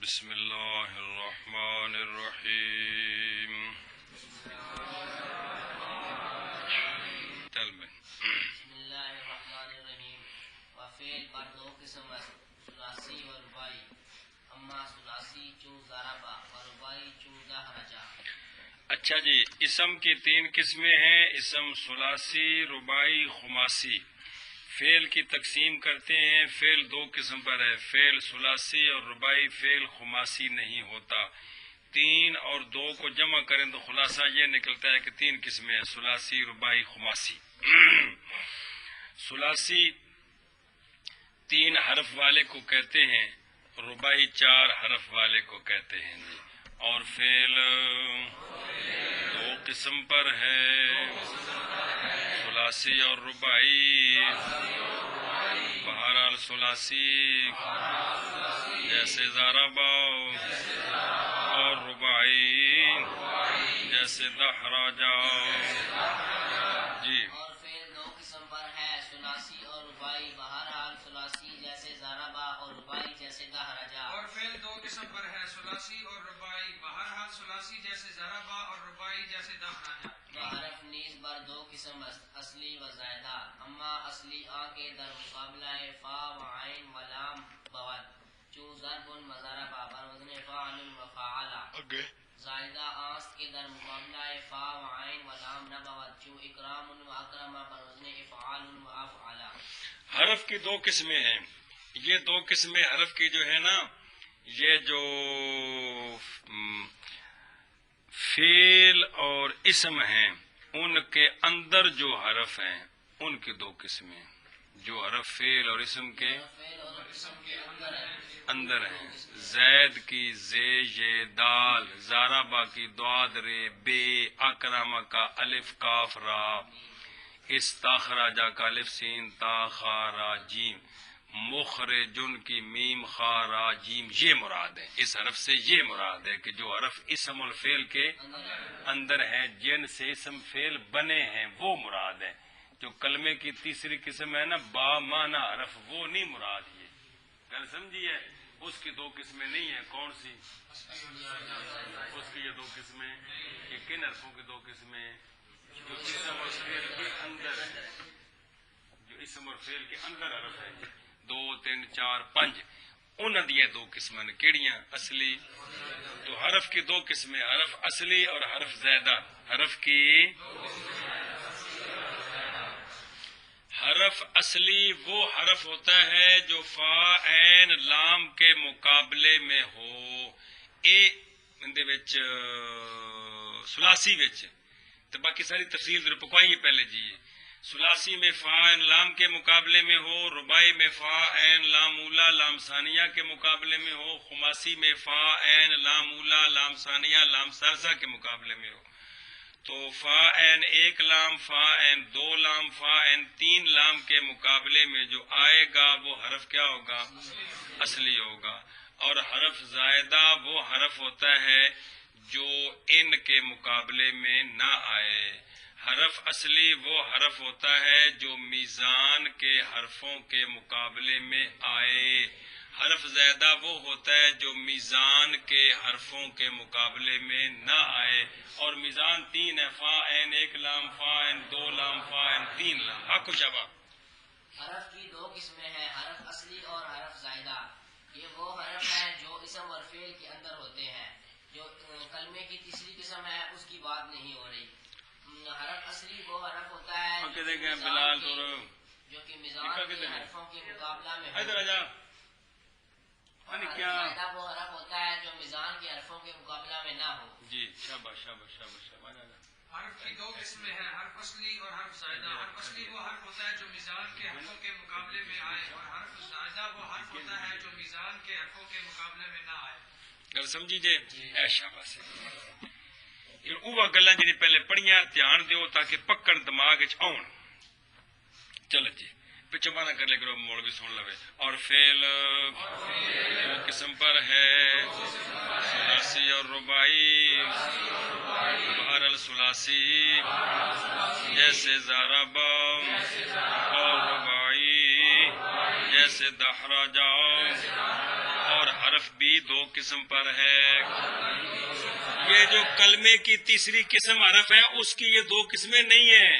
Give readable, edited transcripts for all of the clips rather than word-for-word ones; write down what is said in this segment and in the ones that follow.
بسم اللہ الرحمن الرحیم. بسم اللہ الرحمن الرحیم. وفعل پر دو قسم ثلاثی و رباعی. اما ثلاثی چون ضربا و رباعی چون دحرجا. اچھا جی، اسم کی تین قسمیں ہیں: اسم ثلاثی، رباعی، خماسی. فعل کی تقسیم کرتے ہیں، فعل دو قسم پر ہے: فعل ثلاثی اور رباعی. فعل خماسی نہیں ہوتا. تین اور دو کو جمع کریں تو خلاصہ یہ نکلتا ہے کہ تین قسمیں ہیں: ثلاثی، رباعی، خماسی. ثلاثی تین حرف والے کو کہتے ہیں، رباعی چار حرف والے کو کہتے ہیں جی. اور فعل دو قسم پر ہے: ثلاثی اور رباعی. بہرحال ثلاثی جیسے ضربا اور رباعی جیسے دحرجا جی. اور فعل دو قسم پر ہے: ثلاثی اور رباعی. بہرحال ثلاثی جیسے ضربا اور رباعی جیسے دحرجا. اور فعل دو قسم پر ہے: ثلاثی اور رباعی. بہرحال ثلاثی جیسے ضربا اور رباعی جیسے دحرجا. حرف نیز بر دو قسم اصلی و زائدہ. اما اصلی آ کے در مقابلہ فا و عین و لام بود چون ضرب و ضربا بر وزن فاعل و فاعلا. زائدہ آست کے در مقابلہ فا و عین و لام نہ بود چون اکرام و اکرم بر وزن افعال و افعالا. حرف کی دو قسمیں ہیں. یہ دو قسمیں حرف کی جو ہے نا، یہ جو فعل اور اسم ہیں ان کے اندر جو حرف ہیں ان کی دو قسمیں. جو حرف فعل اور اسم کے فعل اور اسم کے اندر ہیں: زید کی زے یہ دال، ضربا کی ضاد رے بے، اکرم کا الف کاف را، استخرجا کا الف سین تا خا را جیم، مخرجن کی میم خا را جیم. یہ مراد ہے، اس حرف سے یہ مراد ہے کہ جو حرف اسم الفعل کے اندر ہیں، جن سے اسم فعل بنے ہیں، وہ مراد ہے. جو کلمے کی تیسری قسم ہے نا، با معنی حرف، وہ نہیں مراد. یہ گل سمجھیے، اس کی دو قسمیں نہیں ہیں. کون سی؟ اس کی یہ دو قسمیں کہ کن حرفوں کی دو قسمیں؟ جو اسم اور فعل کے اندر ہے، جو اسم اور فعل کے اندر حرف ہے، 2 3 4 5، انہاں دی دو قسمیں کیڑیاں؟ اصلی. تو حرف کی دو قسمیں: حرف اصلی اور حرف زائدہ. حرف کی حرف اصلی وہ حرف ہوتا ہے جو فا عین لام کے مقابلے میں ہو. ثلاثی وچ تو باقی ساری تفصیل ذرا پکوائیے پہلے جی. ثلاثی میں فا عین لام کے مقابلے میں ہو، رباعی میں فا عین لام اولا لام ثانیہ کے مقابلے میں ہو، خماسی میں فا عین لام اولا لام ثانیہ لام ثالثہ کے مقابلے میں ہو. تو فا عین ایک لام، فا عین دو لام، فا عین تین لام کے مقابلے میں جو آئے گا وہ حرف کیا ہوگا؟ اصلی ہوگا. اور حرف زائدہ وہ حرف ہوتا ہے جو ان کے مقابلے میں نہ آئے. حرف اصلی وہ حرف ہوتا ہے جو میزان کے حرفوں کے مقابلے میں آئے. حرف زائدہ وہ ہوتا ہے جو میزان کے حرفوں کے مقابلے میں نہ آئے. اور میزان تین ہے: فا عین ایک لام، فا عین دو لام، فا عین تین لام. حق شباب. حرف کی دو قسمیں ہیں: حرف اصلی اور حرف زائدہ. یہ وہ حرف ہیں جو اسم اور فعل کے اندر ہوتے ہیں. جو کلمے کی تیسری قسم ہے اس کی بات نہیں ہو رہی. حرف اصلی وہ حرف ہوتا ہے جو کہ میزان کے حرفوں کے مقابلہ میں ہو. زائدہ وہ حرف ہوتا ہے جو میزان کے حرفوں کے مقابلہ میں نہ ہو. جی شاباش شاباش شاباش شاباش. حرف کی دو قسمیں ہیں: حرف اصلی اور حرف زائدہ. حرف اصلی وہ حرف ہوتا ہے جو میزان کے حرفوں کے مقابلے میں آئے، اور حرف زائدہ وہ حرف ہوتا ہے جو میزان کے حرفوں کے مقابلے میں نہ آئے. گل سمجھی جے؟ اے شاباش. وہ گلاں جی پہلے پڑھیاں دھیان دیو تاکہ پکڑ دماغ وچ آؤن. چلو جی پچھو مانا کر لے کرو، مولوی سن لوے. اور فعل دو قسم پر ہے: ثلاثی اور رباعی. بہرحال ثلاثی جیسے ضربا اور رباعی جیسے دحرجا. اور حرف بھی دو قسم پر ہے. یہ جو کلمے کی تیسری قسم حرف ہے اس کی یہ دو قسمیں نہیں ہیں.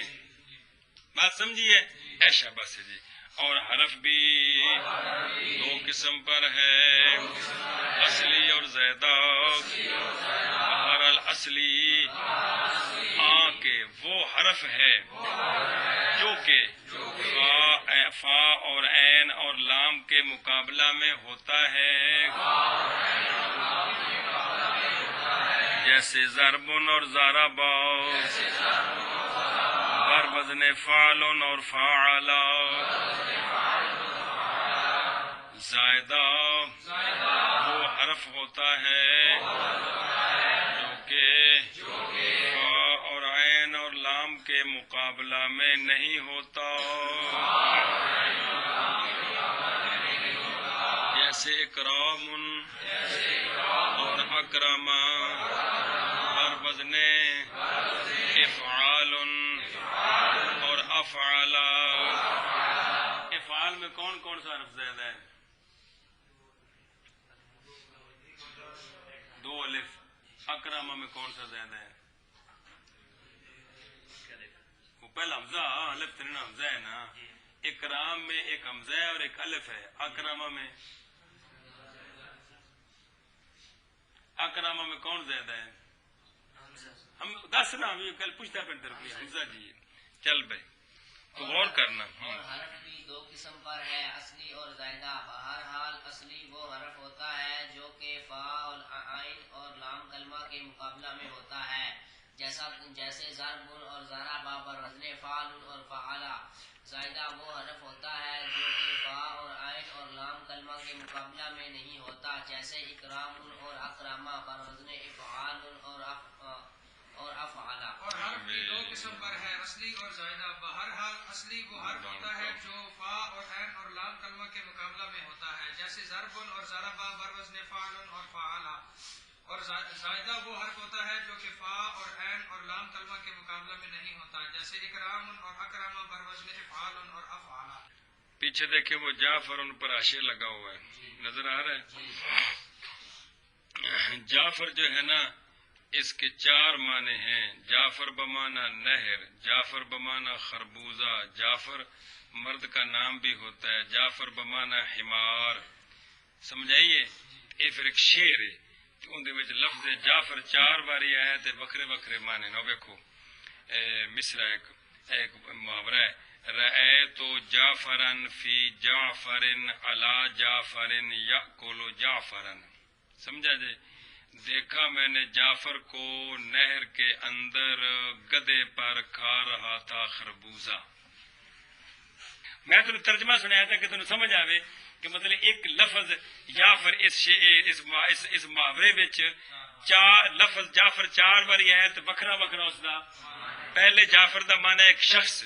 بات سمجھیے. ایشا بس جی. اور حرف بھی دو قسم پر ہے, اصلی اور زائدہ. بہرحال اصلی کے وہ حرف ہے جو کہ فا اور عین اور لام کے مقابلہ میں ہوتا ہے, جیسے ضربن اور ضربا, بر وزن فعلن اور فعلا. زائدہ وہ حرف ہوتا ہے جو کہ فا اور عین اور لام کے مقابلہ میں نہیں ہوتا, جیسے اکرام اور اکرم, بر وزن افعال اور افعالا. افعال میں کون کون سا حرف زیادہ ہے؟ دو الف. اکرامہ میں کون سا زیادہ ہے؟ وہ پہلا حمزہ. الف ترین حمزہ ہے نا. اکرام میں ایک حمزہ ہے اور ایک الف ہے. اکرامہ میں کون زیادہ ہے؟ ہم دس نا کل پوچھتا پھر ترقی حمزہ جی. چل بھائی تو غور کرنا. اور حرف بھی دو قسم پر ہے, اصلی اور زائدہ. بہرحال اصلی وہ حرف ہوتا ہے جو کہ فا اور عین اور لام کلمہ کے مقابلہ میں ہوتا ہے, جیسے ضرب اور ضربا, بر وزن فعل اور فعلا. زائدہ وہ حرف ہوتا ہے جو کہ فا اور عین اور لام کلمہ کے مقابلہ میں نہیں ہوتا, جیسے اکرام اور اکرامہ, بر وزن افعال اور افعالا. اور حرف بھی دو قسم پر ہے, اصلی اور زائدہ. بہرحال اصلی وہ حرف ہوتا ہے جو فا اور عین اور لام کلمہ کے مقابلہ میں ہوتا ہے, جیسے ضرب اور ضربا, بر وزن فعل اور فعالا. اور زائدہ وہ حرف ہوتا ہے جو کہ فا اور عین اور لام کلمہ کے مقابلہ میں نہیں ہوتا, جیسے اکرام اور اکرم, بر وزن افعال اور افعالا. پیچھے دیکھیں وہ جعفر ان پر حاشیہ لگا ہوا ہے, نظر آ رہا ہے؟ جعفر جو ہے نا اس کے چار معنی ہیں. جعفر بمانا نہر, جعفر بمانا خربوزہ, جعفر مرد کا نام بھی ہوتا ہے, جعفر بمانا حمار. سمجھائیے. یہ پھر ایک شعر ہے اندر وچ لفظ جعفر چار باری آیا تے وکھرے وکھرے معنی نو. ویکھو مصرع ایک محاورہ ہے, رأیت جعفرا فی جعفر علی جعفر یأکل جعفرا. سمجھا جی؟ دیکھا میں نے جعفر کو نہر کے اندر گدے پر کھا رہا تھا خربوزہ. میں تمہیں ترجمہ سنایا تھا کہ تمہیں سمجھ آوے کہ مطلب ایک لفظ جعفر اس محاورے وچ چار لفظ جعفر چار باری آیا تو وکھرا وکھرا اس دا. پہلے جعفر دا معنی ہے ایک شخص,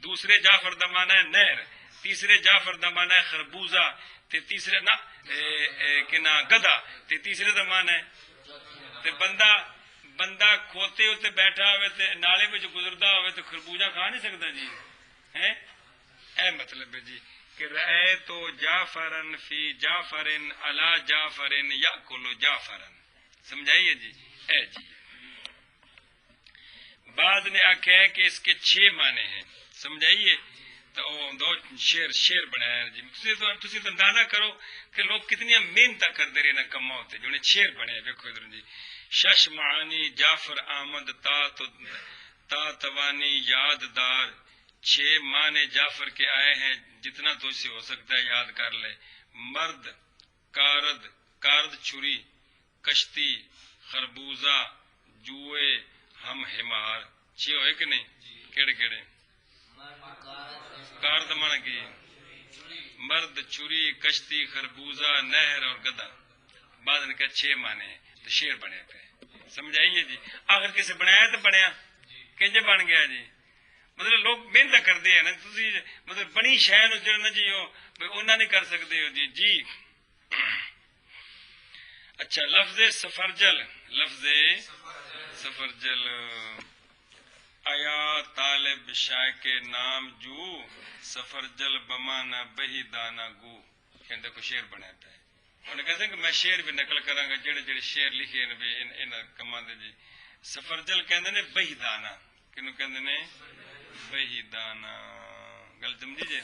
دوسرے جعفر دا معنی ہے نہر, تیسرے جعفر دا معنی ہے خربوزہ, تے تیسرے نا کہ نا گدا, تے تیسرے دا معنی ہے تے بندہ کھوتے ہوتے بیٹھا ہوئے تے نالے میں جو گزردا ہوئے تو خربوزہ کھا نہیں سکتا جی. ہیں اے مطلب ہے جی کہ رأیت جعفرا فی جعفر علی جعفر یأکل جعفرا. سمجھائیے جی. اے جی بعض نے آخیا ہے کہ اس کے 6 معنی ہیں. سمجھائیے. تو دو شیر بنایا جی. تسی تو اندازہ کرو کہ لوگ کتنی محنت کرتے رہے نا کما ہوتے جو انہیں شیر بنے. دیکھو ادھر جی. شش معانی جعفر آمد تا توانی یاددار. 6 معنی جعفر کے آئے ہیں, جتنا تو سے ہو سکتا ہے یاد کر لے. مرد, کارد چھری, کشتی, خربوزہ, جوئے, ہم حمار. 6 ہوئے کہ نہیں؟ کیڑے کیڑے؟ کارد مانا کی مرد, چھری, کشتی, خربوزہ, نہر اور گدا. بعد نے کہا 6 معنی ہیں تو شیر بنے پہ. سمجھائیے جی. آخر کسے بنایا تو بنیا کنجے بن گیا جی. مطلب لوگ محنت کرتے ہیں نا, مطلب بنی شہر نا جی انہوں نے کر سکتے ہو جی. جی اچھا لفظ سفرجل آیا طالب شاہ کے نام جو سفرجل بمانا بہی دانا گو. دیکھو شیر بنا پہ انہیں کہتے ہیں کہ میں شعر بھی نقل کراں گا جڑے جڑے شعر لکھے نے بھی ان کماں دے جی سفرجل کہندے نے بہی دانا کینوں کہندے نے بہی دانا گل سمجھی جے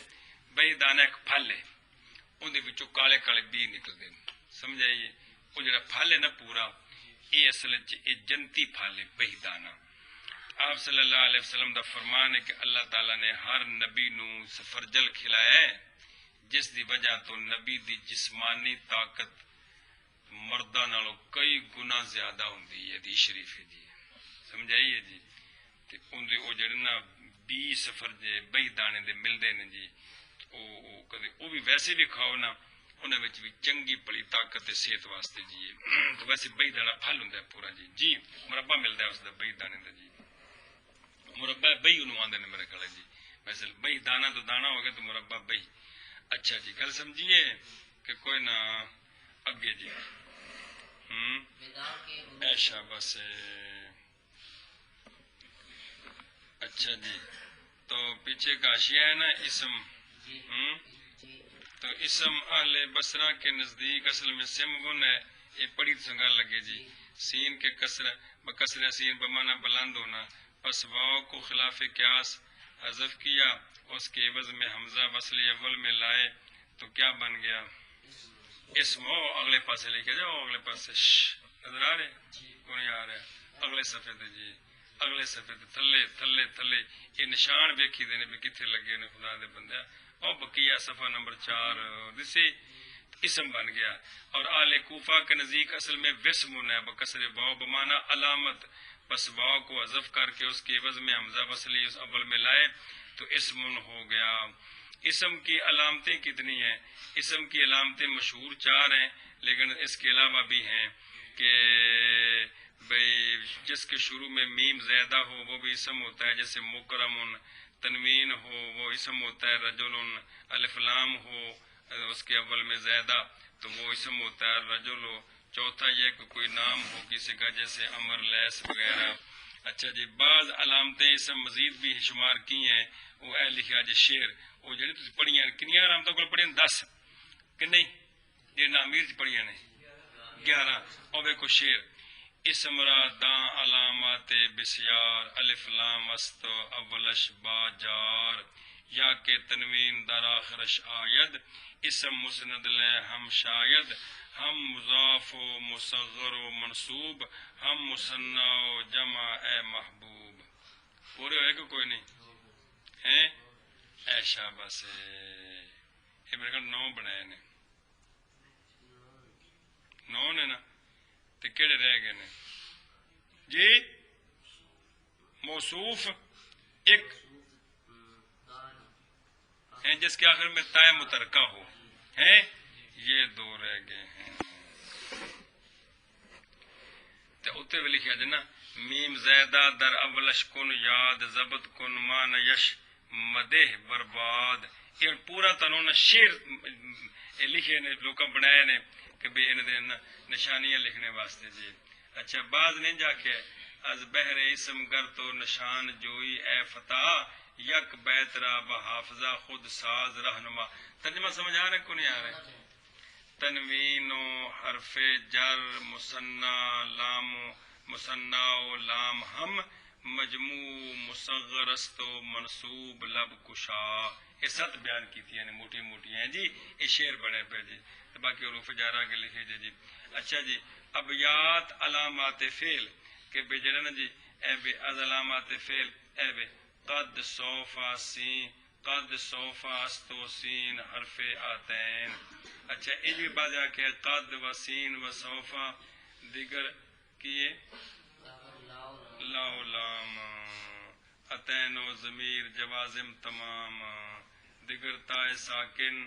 بہی دانا ایک پھل ہے اون دے وچوں کالے کالے بی نکلدے سمجھائیے وہ جڑا پھل ہے نا پورا یہ اصل یہ جنتی پھل ہے بہی دانا آپ صلی اللہ علیہ وسلم دا فرمان ہے کہ اللہ تعالیٰ نے ہر نبی نو سفرجل کھلایا ہے جس دی وجہ تو نبی دی جسمانی طاقت مردہ نالوں کئی گنا زیادہ ہوندی ہے حدیث شریف ہے جی سمجھائیے جی تے اون دے او جڑے نا 20 سفرجے بہی دانے دے ملدے نے جی او کدے او بھی ویسے بھی کھاؤ نا انہاں وچ بھی چنگی بڑی طاقت تے صحت واسطے جی تو ویسے بہی دانا پھل ہوندا ہے پورا جی جی مربع ملدا ہے اس دا بہی دانے دا جی مربع بہی انہوں آندے نے میرے خیال جی ویسے بہی دانا تو دانا ہو گیا تو مربع بہی اچھا جی گل سمجھیے کہ کوئی نہ اگے جی ایشا بس اچھا جی تو پیچھے کا حاشیہ ہے نا اسم تو اسم اہل بصرہ کے نزدیک اصل میں سمغن ہے یہ پڑی سنگا لگے جی سین کے بکسر سین بمانا بلند ہونا پس واو کو خلاف قیاس حذف کیا اس کے عوض میں حمزہ وصلی اول میں لائے تو کیا بن گیا اسم اگلے پاسے لے کے جاؤ اگلے پاسے نظر آ رہے کوئی آ رہا ہے اگلے صفحے تے جی اگلے صفحے تے تھلے تھلے تھلے یہ نشان ویکھی دینے بھی کتنے لگے نے خدا دے بندے اور بقیہ صفحہ نمبر 4 جسے اسم بن گیا اور آل کوفہ کے نزدیک اصل میں وسم ہے بکسر واو بمانا علامت بس واو کو حذف کر کے اس کے عوض میں حمزہ وصلی اس اول میں لائے تو اسم ہو گیا اسم کی علامتیں کتنی ہیں اسم کی علامتیں مشہور 4 ہیں لیکن اس کے علاوہ بھی ہیں کہ بھئی جس کے شروع میں میم زیادہ ہو وہ بھی اسم ہوتا ہے جیسے مکرم تنوین ہو وہ اسم ہوتا ہے رجل الف لام ہو اس کے اول میں زیادہ تو وہ اسم ہوتا ہے رجل ہو چوتھا یہ کہ کوئی نام ہو کسی کا جیسے امر لیس وغیرہ اچھا جی بعض علامتیں اسم مزید بھی شمار کی ہیں وہ اے لکھا جی شعر وہ جڑی تسی پڑھیاں کنیاں علامتوں کو پڑھیں 10 کہ نہیں یہ نامیر پڑھیاں نے 11 اور ویکھو شعر اسم را داں علامات بسیار الف لام است اولش با جار یا کہ تنوین در آخرش آید اسم مسند لے ہم شاید ہم مضاف و مصغر و منصوب ہم مثنی و جمع اے محبوب پورے ہوئے کہ کوئی نہیں ہیں ایشا بس یہ میرے خیال 9 بنائے نے 9 نے نا تو کیڑے رہ گئے نے جی موصوف ایک ہیں جس کے آخر میں تائے مترکہ ہو ہیں یہ 2 رہ گئے ہیں تو اتے بھی لکھا جائے نا میم زیدہ در اولش کن یاد ضبط کن مان یش مدح برباد یہ پورا تنہوں نے شعر لکھے نے لوکاں بنائے نے کہ بھی انہیں نشانیاں لکھنے واسطے جی اچھا بعض نہیں جا کے از بحر اسم گر تو نشان جوئی اے فتح یک بیت را بحافظہ خود ساز رہنما ترجمہ سمجھ آ رہے کو نہیں آ رہے تنوین و حرف جر مثنی و لام ہم مجموع مصغر است و منصوب لب کشا یہ 7 بیان کی تھی یعنی موٹی موٹی ہیں جی یہ شعر بنے پہ جی باقی حروف جارہ کے لکھے جی اچھا جی ابیات علامات فعل کہ بے جڑا نا جی اے بے از علامات فعل اے بے قد صوفا سین قد صوفا استو سین حرف آتین اچھا یہ بھی بات آ کہ قد و سین و صوفا دیگر کیے لاؤ لام اتین و ضمیر جوازم تمام دیگر تائے ساکن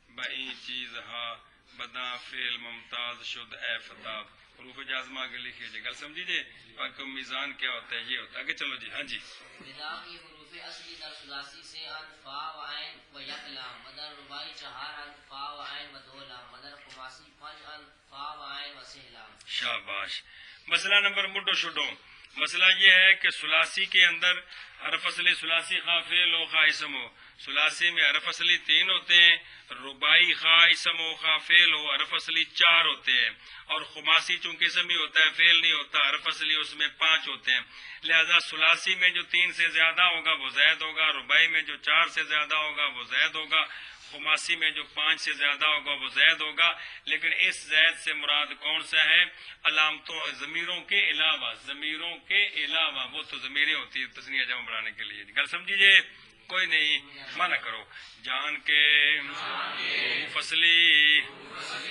بئی چیز ہا بدا فعل ممتاز شد اے فتح حروف جازمہ کے لکھے جی گل سمجھیے باقی میزان کیا ہوتا ہے یہ ہوتا ہے کہ چلو جی ہاں جی بدا کی حروف اصلی در ثلاثی سے ان فا و عین و یک لام مدر رباعی 4 ان فا و عین و 2 لام مدر خماسی 5 ان فا و عین و 6 لام شاباش مسئلہ نمبر مڈو شڈو مسئلہ یہ ہے کہ ثلاثی کے اندر حرف اصلی ثلاثی خواہ فعل ہو خواہ اسم ہو ثلاثی میں حرف اصلی 3 ہوتے ہیں، رباعی خواہ اسم ہو خواہ فعل ہو حرف اصلی 4 ہوتے ہیں، اور خماسی چونکہ اسم ہی ہوتا ہے فعل نہیں ہوتا حرف اصلی اس میں 5 ہوتے ہیں، لہذا ثلاثی میں جو 3 سے زیادہ ہوگا وہ زائد ہوگا، رباعی میں جو 4 سے زیادہ ہوگا وہ زائد ہوگا، خماسی میں جو 5 سے زیادہ ہوگا وہ زائد ہوگا۔ لیکن اس زائد سے مراد کون سا ہے؟ علامتوں ضمیروں کے علاوہ، ضمیروں کے علاوہ، وہ تو ضمیریں ہوتی ہیں تثنیہ جمع بنانے کے لیے، گل سمجھیے، کوئی نہیں منع کرو۔ جان کے حروف اصلی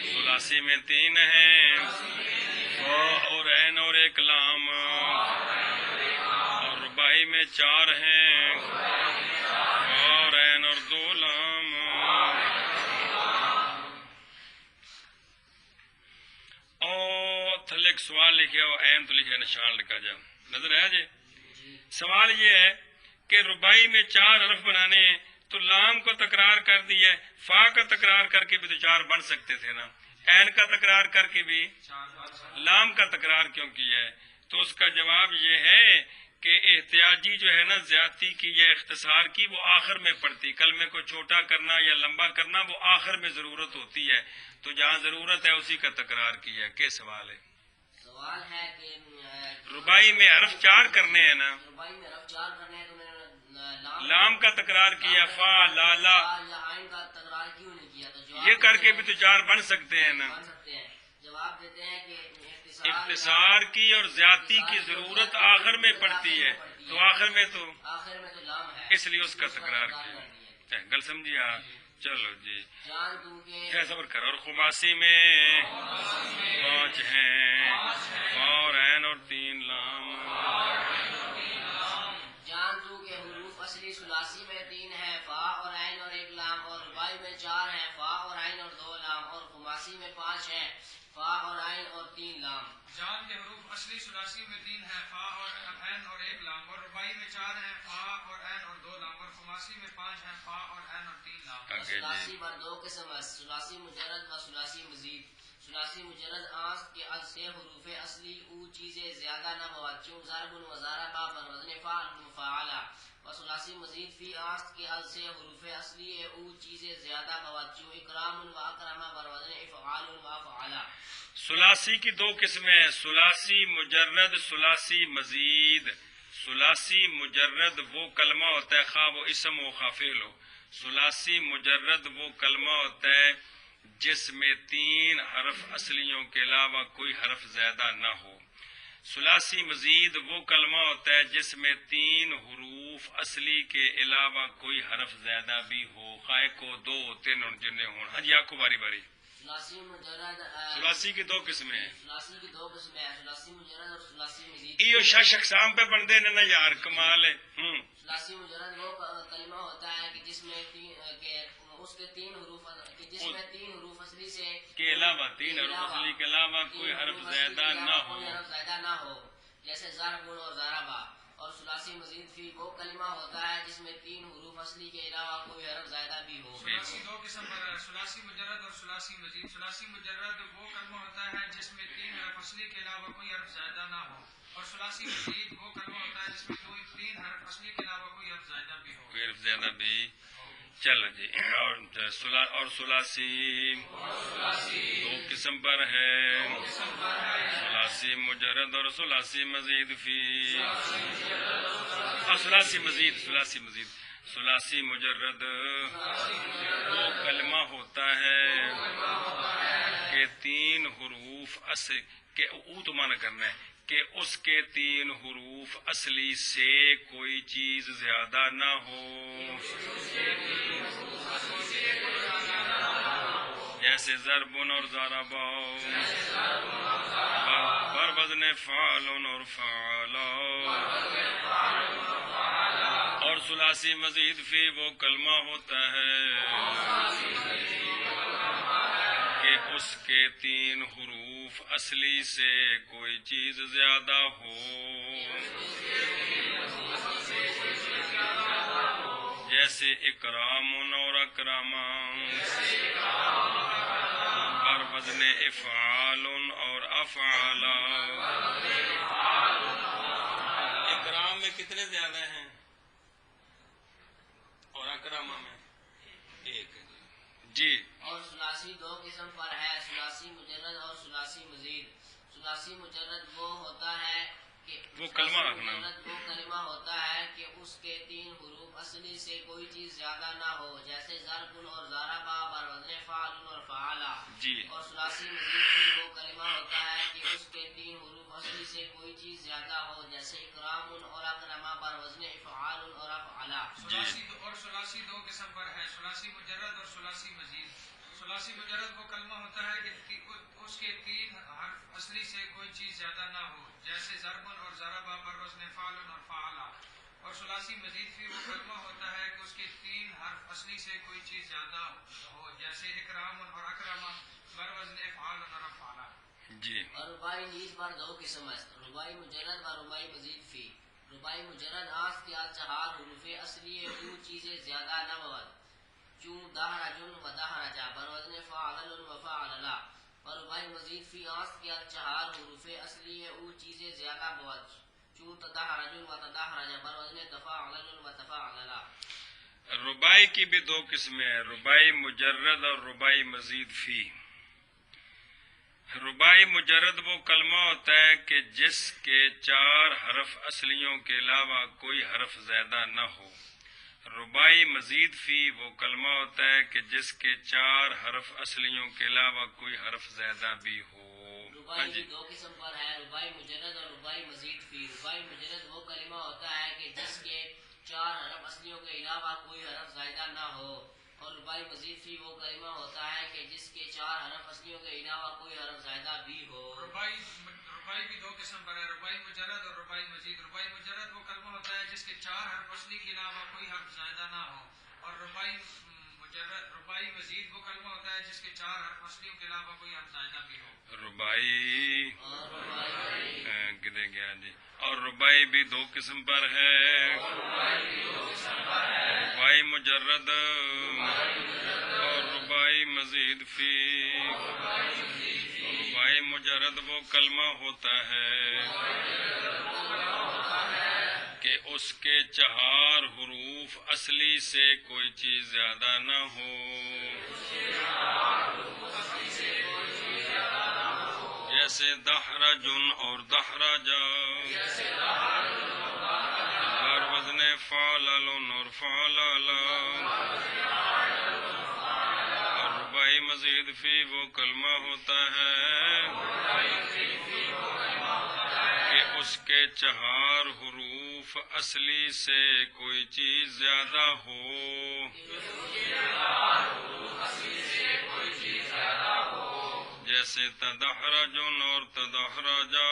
ثلاثی میں 3 ہیں، فا اور عین اور ایک لام، اور رباعی میں 4 ہیں، فا اور عین اور 2 لام۔ اور تھلے ایک سوال لکھے ہو، عین تو لکھے نشان لکھا جا، نظر آیا جی؟ سوال یہ ہے کہ رباعی میں 4 حرف بنانے ہیں تو لام کو تکرار کر دیا ہے، فا کا تکرار کر کے بھی تو 4 بن سکتے تھے نا، عین کا تکرار کر کے بھی لام کا تکرار کیوں کیا ہے؟ تو اس کا جواب یہ ہے کہ احتیاجی جو ہے نا زیادتی کی یا اختصار کی وہ آخر میں پڑتی، کلمے کو چھوٹا کرنا یا لمبا کرنا وہ آخر میں ضرورت ہوتی ہے، تو جہاں ضرورت ہے اسی کا تکرار کیا ہے۔ کیا سوال ہے؟ سوال ہے کہ رباعی میں حرف 4 کرنے ہیں نا، رباعی میں حرف 4 کرنے ہیں تو میں نے لام کا تکرار کیا، فا لا لا، یا عین کا تکرار کیوں نہیں کیا؟ تو جواب یہ کر کے بھی تو 4 بن سکتے ہیں نا۔ بن سکتے ہیں۔ جواب دیتے ہیں کہ اختصار کی اور زیادتی کی ضرورت آخر میں پڑتی ہے، تو آخر میں تو آخر میں تو لام ہے، اس لیے اس کا تکرار کیا۔ گل سمجھی آپ؟ چلو جی جان تو کہ کیا صبر کرو۔ اور خماسی میں 5 ہیں، فا اور عین اور 3 لام۔ جان تو کہ حروف اصلی ثلاثی میں 3 ہے، فا اور عین اور ایک لام، اور رباعی میں 4 ہے، فا اور عین اور 2 لام، اور خماسی میں 5 ہے، فا اور عین اور 3 لام۔ جان کے حروف اصلی ثلاثی میں 3 ہے، فا اور عین اور ایک لام، اور رباعی میں 4 ہے، فا اور عین اور 2 لام، اور خماسی میں 5 ہے، فا اور عین اور 3 لام۔ ثلاثی بر 2 قسم ہے، ثلاثی مجرد و ثلاثی مزید۔ ثلاثی مجرد آنس کے از سے حروف اصلی او چیزیں زیادہ نہ ہوا چون ضرب و ضرب بر وزن فعل مفاعلہ، و ثلاثی مزید فی آنس کے از سے حروف اصلی او چیزیں زیادہ ہوا چون اکرام و اکرم بر وزن افعال و افعلہ۔ ثلاثی کی 2 قسمیں ہیں، ثلاثی مجرد، ثلاثی مزید۔ ثلاثی مجرد وہ کلمہ ہوتا ہے خواہ وہ اسم ہو خواہ فعل ہو، ثلاثی مجرد وہ کلمہ ہوتا ہے جس میں 3 حرف اصلیوں کے علاوہ کوئی حرف زیادہ نہ ہو، ثلاثی مزید وہ کلمہ ہوتا ہے جس میں 3 حروف اصلی کے علاوہ کوئی حرف زیادہ بھی ہو، خواہ کو 2 ہوتے ہیں جنہیں ہوں۔ ہاں جی آپ کو باری باری۔ ثلاثی مجرد ثلاثی کی 2 قسمیں ہیں، ثلاثی کی 2 قسمیں ہیں، ثلاثی مجرد اور ثلاثی مزید۔ ایو شش اقسام پہ بندے نے نا یار کمال ہے۔ ثلاثی مجرد وہ کلمہ ہوتا ہے کہ جس میں اس کے 3 حروف کہ جس میں 3 حروف اصلی سے کے علاوہ 3 حروف اصلی کے علاوہ کوئی حرف زیادہ نہ ہو، کوئی حرف زیادہ نہ ہو، جیسے ضرب اور ضربہ۔ اور ثلاثی مزید فی وہ کلمہ ہوتا ہے جس میں 3 حروف اصلی کے علاوہ کوئی حرف زیادہ بھی ہو۔ ثلاثی 2 قسم پر ہے، ثلاثی مجرد اور ثلاثی مزید۔ ثلاثی مجرد وہ کلمہ ہوتا ہے جس میں 3 حرف اصلی کے علاوہ کوئی حرف زیادہ نہ ہو، اور ثلاثی مزید وہ کلمہ ہوتا ہے جس میں 3 حرف اصلی کے علاوہ کوئی حرف زیادہ بھی ہو۔ کوئی حرف زیادہ بھی۔ چلو جی اور ثلاثی 2 قسم پر ہے، ثلاثی مجرد اور ثلاثی مزید فی، اور ثلاثی مزید ثلاثی مجرد وہ کلمہ ہوتا ہے کہ 3 حروف اصل کے او تو مانا کرنا ہے کہ اس کے 3 حروف اصلی سے کوئی چیز زیادہ نہ ہو، جیسے ضرب اور ضرب بر وزن فعل اور فعلا۔ اور ثلاثی مزید فی وہ کلمہ ہوتا ہے کہ اس کے 3 حروف اصلی سے کوئی چیز زیادہ ہو، جیسے اکرام اور اکراما بر وزن افعال اور افعالا۔ اکرام میں کتنے زیادہ ہیں اور اکرام ثلاثی دو قسم پر ہے، ثلاثی مجرد اور ثلاثی مزید۔ ثلاثی مجرد وہ ہوتا ہے کہ وہ کلمہ ثلاثی رکھنا۔ مجرد وہ کلمہ ہوتا ہے کہ اس کے 3 حروف اصلی سے کوئی چیز زیادہ نہ ہو، جیسے ضرب اور ضربا بر وزن فعل اور فعلا۔ جی اور ثلاثی مزید بھی وہ کلمہ ہوتا ہے کہ اس کے 3 حروف اصلی سے کوئی چیز زیادہ ہو، جیسے اکرام اور اکرما بر وزن افعال اور افعلا۔ ثلاثی دو قسم پر ہے، ثلاثی مجرد اور ثلاثی مزید۔ ثلاثی مجرد وہ کلمہ ہوتا ہے کہ اس کے 3 حرف اصلی سے کوئی چیز زیادہ نہ ہو، جیسے ضرب اور ضربا بر وزن فعل اور فعلا۔ اور ثلاثی مزید بھی وہ کلمہ ہوتا ہے کہ اس کے 3 حرف اصلی سے کوئی چیز زیادہ ہو، جیسے اکرام اور اکرما بر وزن افعال اور افعلا۔ جی اور ربائی نیز بر دو قسم است، ربائی مجرد و ربائی مزید فی۔ ربائی مجرد آست کے 4 حروف اصلی او چیزیں زیادہ نہ بود، چون دہرجن و دہرجا بر وزن فاعل و فاعللا۔ اور ربائی مزید فی آست کے 4 حروف اصلی او چیزیں زیادہ بود، چون تدہرجن و تدہرجا بر وزن تفاعل و تفاعللا۔ ربائی کی بھی 2 قسمیں ہیں، ربائی مجرد اور ربائی مزید فی۔ ربائی مجرد وہ کلمہ ہوتا ہے کہ جس کے 4 حرف اصلیوں کے علاوہ کوئی حرف زیادہ نہ ہو۔ ربائی مزید فی وہ کلمہ ہوتا ہے کہ جس کے 4 حرف اصلیوں کے علاوہ کوئی حرف زیادہ بھی ہو۔ ربائی بھی 2 قسم پر ہے، ربائی مجرد اور ربائی مزید فی۔ ربائی مجرد وہ کلمہ ہوتا ہے کہ جس کے 4 حرف اصلیوں کے علاوہ کوئی حرف زائدہ نہ ہو، اور ربائی مزید فی وہ کلمہ ہوتا ہے کہ جس کے 4 حرف اصلیوں کے علاوہ کوئی حرف زائدہ بھی ہو۔ ربائی بھی 2 قسم پر ہے، ربائی مجرد اور ربائی مزید۔ ربائی مجرد وہ کلمہ ہوتا ہے جس کے 4 حرف اصلی کے علاوہ کوئی حرف زائدہ نہ ہو، اور ربائی مزید وہ کلمہ ہوتا ہے جس کے 4 حرف اصلیوں کے علاوہ کوئی حرف زائدہ بھی ہو۔ ربائی کدھر گیا جی؟ اور ربائی بھی 2 قسم پر ہے، ربائی مجرد اور ربائی مزید فی۔ ربائی مجرد وہ کلمہ ہوتا ہے کہ اس کے 4 حروف اصلی سے کوئی چیز زیادہ نہ ہو، جیسے دہرجن اور دہرجا بر وزن فعلل اور فعللا۔ اور ربائی مزید فی وہ کلمہ ہوتا ہے کہ اس کے 4 حروف اصلی سے کوئی چیز زیادہ ہو، جیسے تدہرجن اور تدہرجا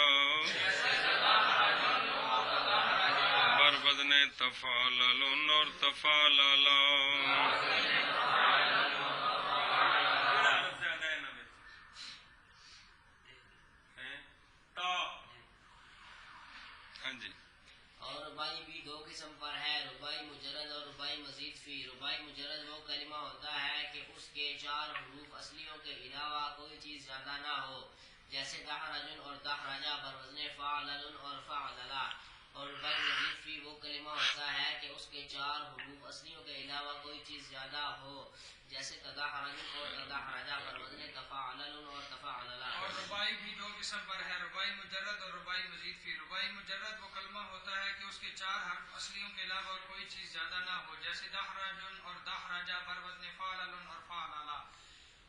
بر وزن تفعلل اور تفعللا۔ ہاں جی۔ اور ربائی بھی 2 قسم پر ہے، ربائی مجرد اور ربائی مزید فی۔ ربائی مجرد وہ کلمہ ہوتا ہے کہ اس کے 4 حروف اصلیوں کے علاوہ کوئی چیز زیادہ نہ ہو، جیسے دہرجن اور دہرجا بر وزن فعلل اور فعللا۔ اور ربائی مزید فی وہ کلمہ ہوتا ہے کہ اس کے 4 حروف اصلیوں کے علاوہ کوئی چیز زیادہ ہو، جیسے تدہرجن اور تدہرجا بر وزن تفاعلل اور تفاعللا۔ اور ربائی بھی 2 قسم پر ہے، ربائی مجرد اور ربائی مزید فی۔ ربائی مجرد وہ کلمہ ہوتا ہے کہ اس کے 4 حرف اصلیوں کے علاوہ کوئی چیز زیادہ نہ ہو، جیسے دہرجن اور دہرجا بر وزن فعلل اور فعللا۔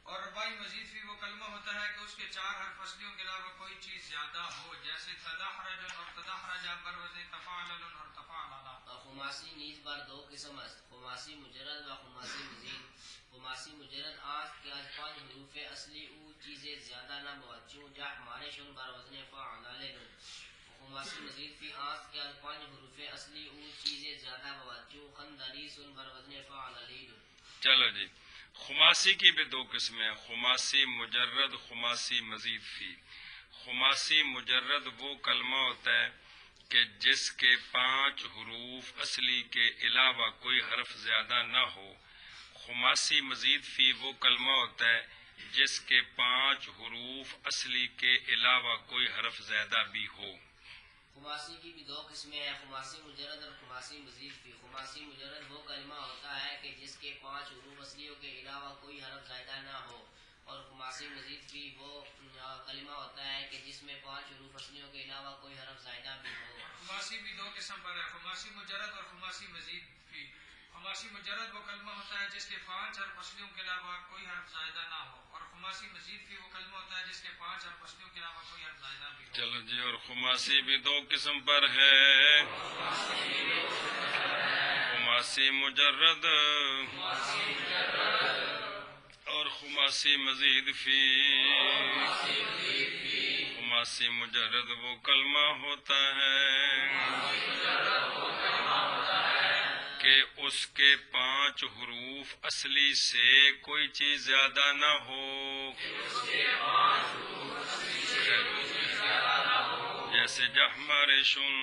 اور ربائی مزید فی وہ کلمہ ہوتا ہے کہ اس کے 4 حرف اصلیوں کے علاوہ کوئی چیز زیادہ ہو، جیسے تدہرجن اور تدہرجا بر وزن تفاعلل اور تفاعللا۔ اور خماسی نیز بر 2 قسم است، خماسی مجرد و خماسی مزید۔ خماسی مجرد آست کے 5 حروف اصلی او چیزیں زیادہ نہ بود، چون جہ مارشن بر وزن فعلل۔ خماسی مزید فی آست کے 5 حروف اصلی او چیزیں زیادہ بود، چون خندریسن بر وزن فعللیل۔ چلو جی، خماسی کی بھی 2 قسمیں ہیں، خماسی مجرد، خماسی مزید فی۔ خماسی مجرد وہ کلمہ ہوتا ہے کہ جس کے 5 حروف اصلی کے علاوہ کوئی حرف زیادہ نہ ہو۔ خماسی مزید فی وہ کلمہ ہوتا ہے جس کے 5 حروف اصلی کے علاوہ کوئی حرف زیادہ بھی ہو۔ خماسی کی بھی 2 قسمیں ہیں، خماسی مجرد اور خماسی مزید فی۔ خماسی مجرد وہ کلمہ ہوتا ہے کہ جس کے 5 حروف اصلیوں کے علاوہ کوئی حرف زائدہ نہ ہو، اور خماسی مزید بھی وہ کلمہ ہوتا ہے کہ جس میں 5 حروف اصلیوں کے علاوہ کوئی حرف زائدہ بھی ہو. خماسی بھی دو قسم پر ہے، خماسی مجرد اور خماسی مزید بھی. خماسی مجرد وہ کلمہ ہوتا ہے جس کے 5 حرف اصلیوں کے علاوہ کوئی حرف زائدہ نہ ہو، اور خماسی مزید بھی وہ کلمہ ہوتا ہے جس کے 5 حرف اصلیوں کے علاوہ کوئی حرف زائدہ بھی ہو. چلو جی. اور خماسی بھی دو قسم پر ہے، خماسی مجرد اور خماسی مزید فی. خماسی مجرد وہ کلمہ ہوتا ہے کہ اس کے 5 حروف اصلی سے کوئی چیز زیادہ نہ ہو، جیسے جہمارشن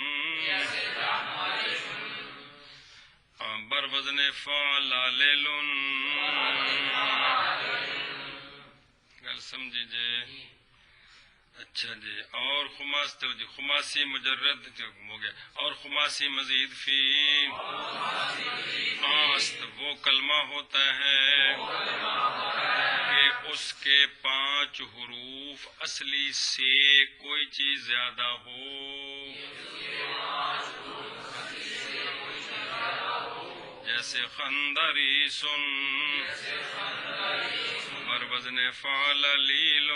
بر وزن فعلالن. گل سمجھی جی؟ اچھا جی. اور خماسی مجرد ہو گیا. اور خماسی مزید فی آست وہ کلمہ ہوتا ہے کہ اس کے 5 حروف اصلی سے کوئی چیز زیادہ ہو، جیسے خندریسن بر وزن فعللیل.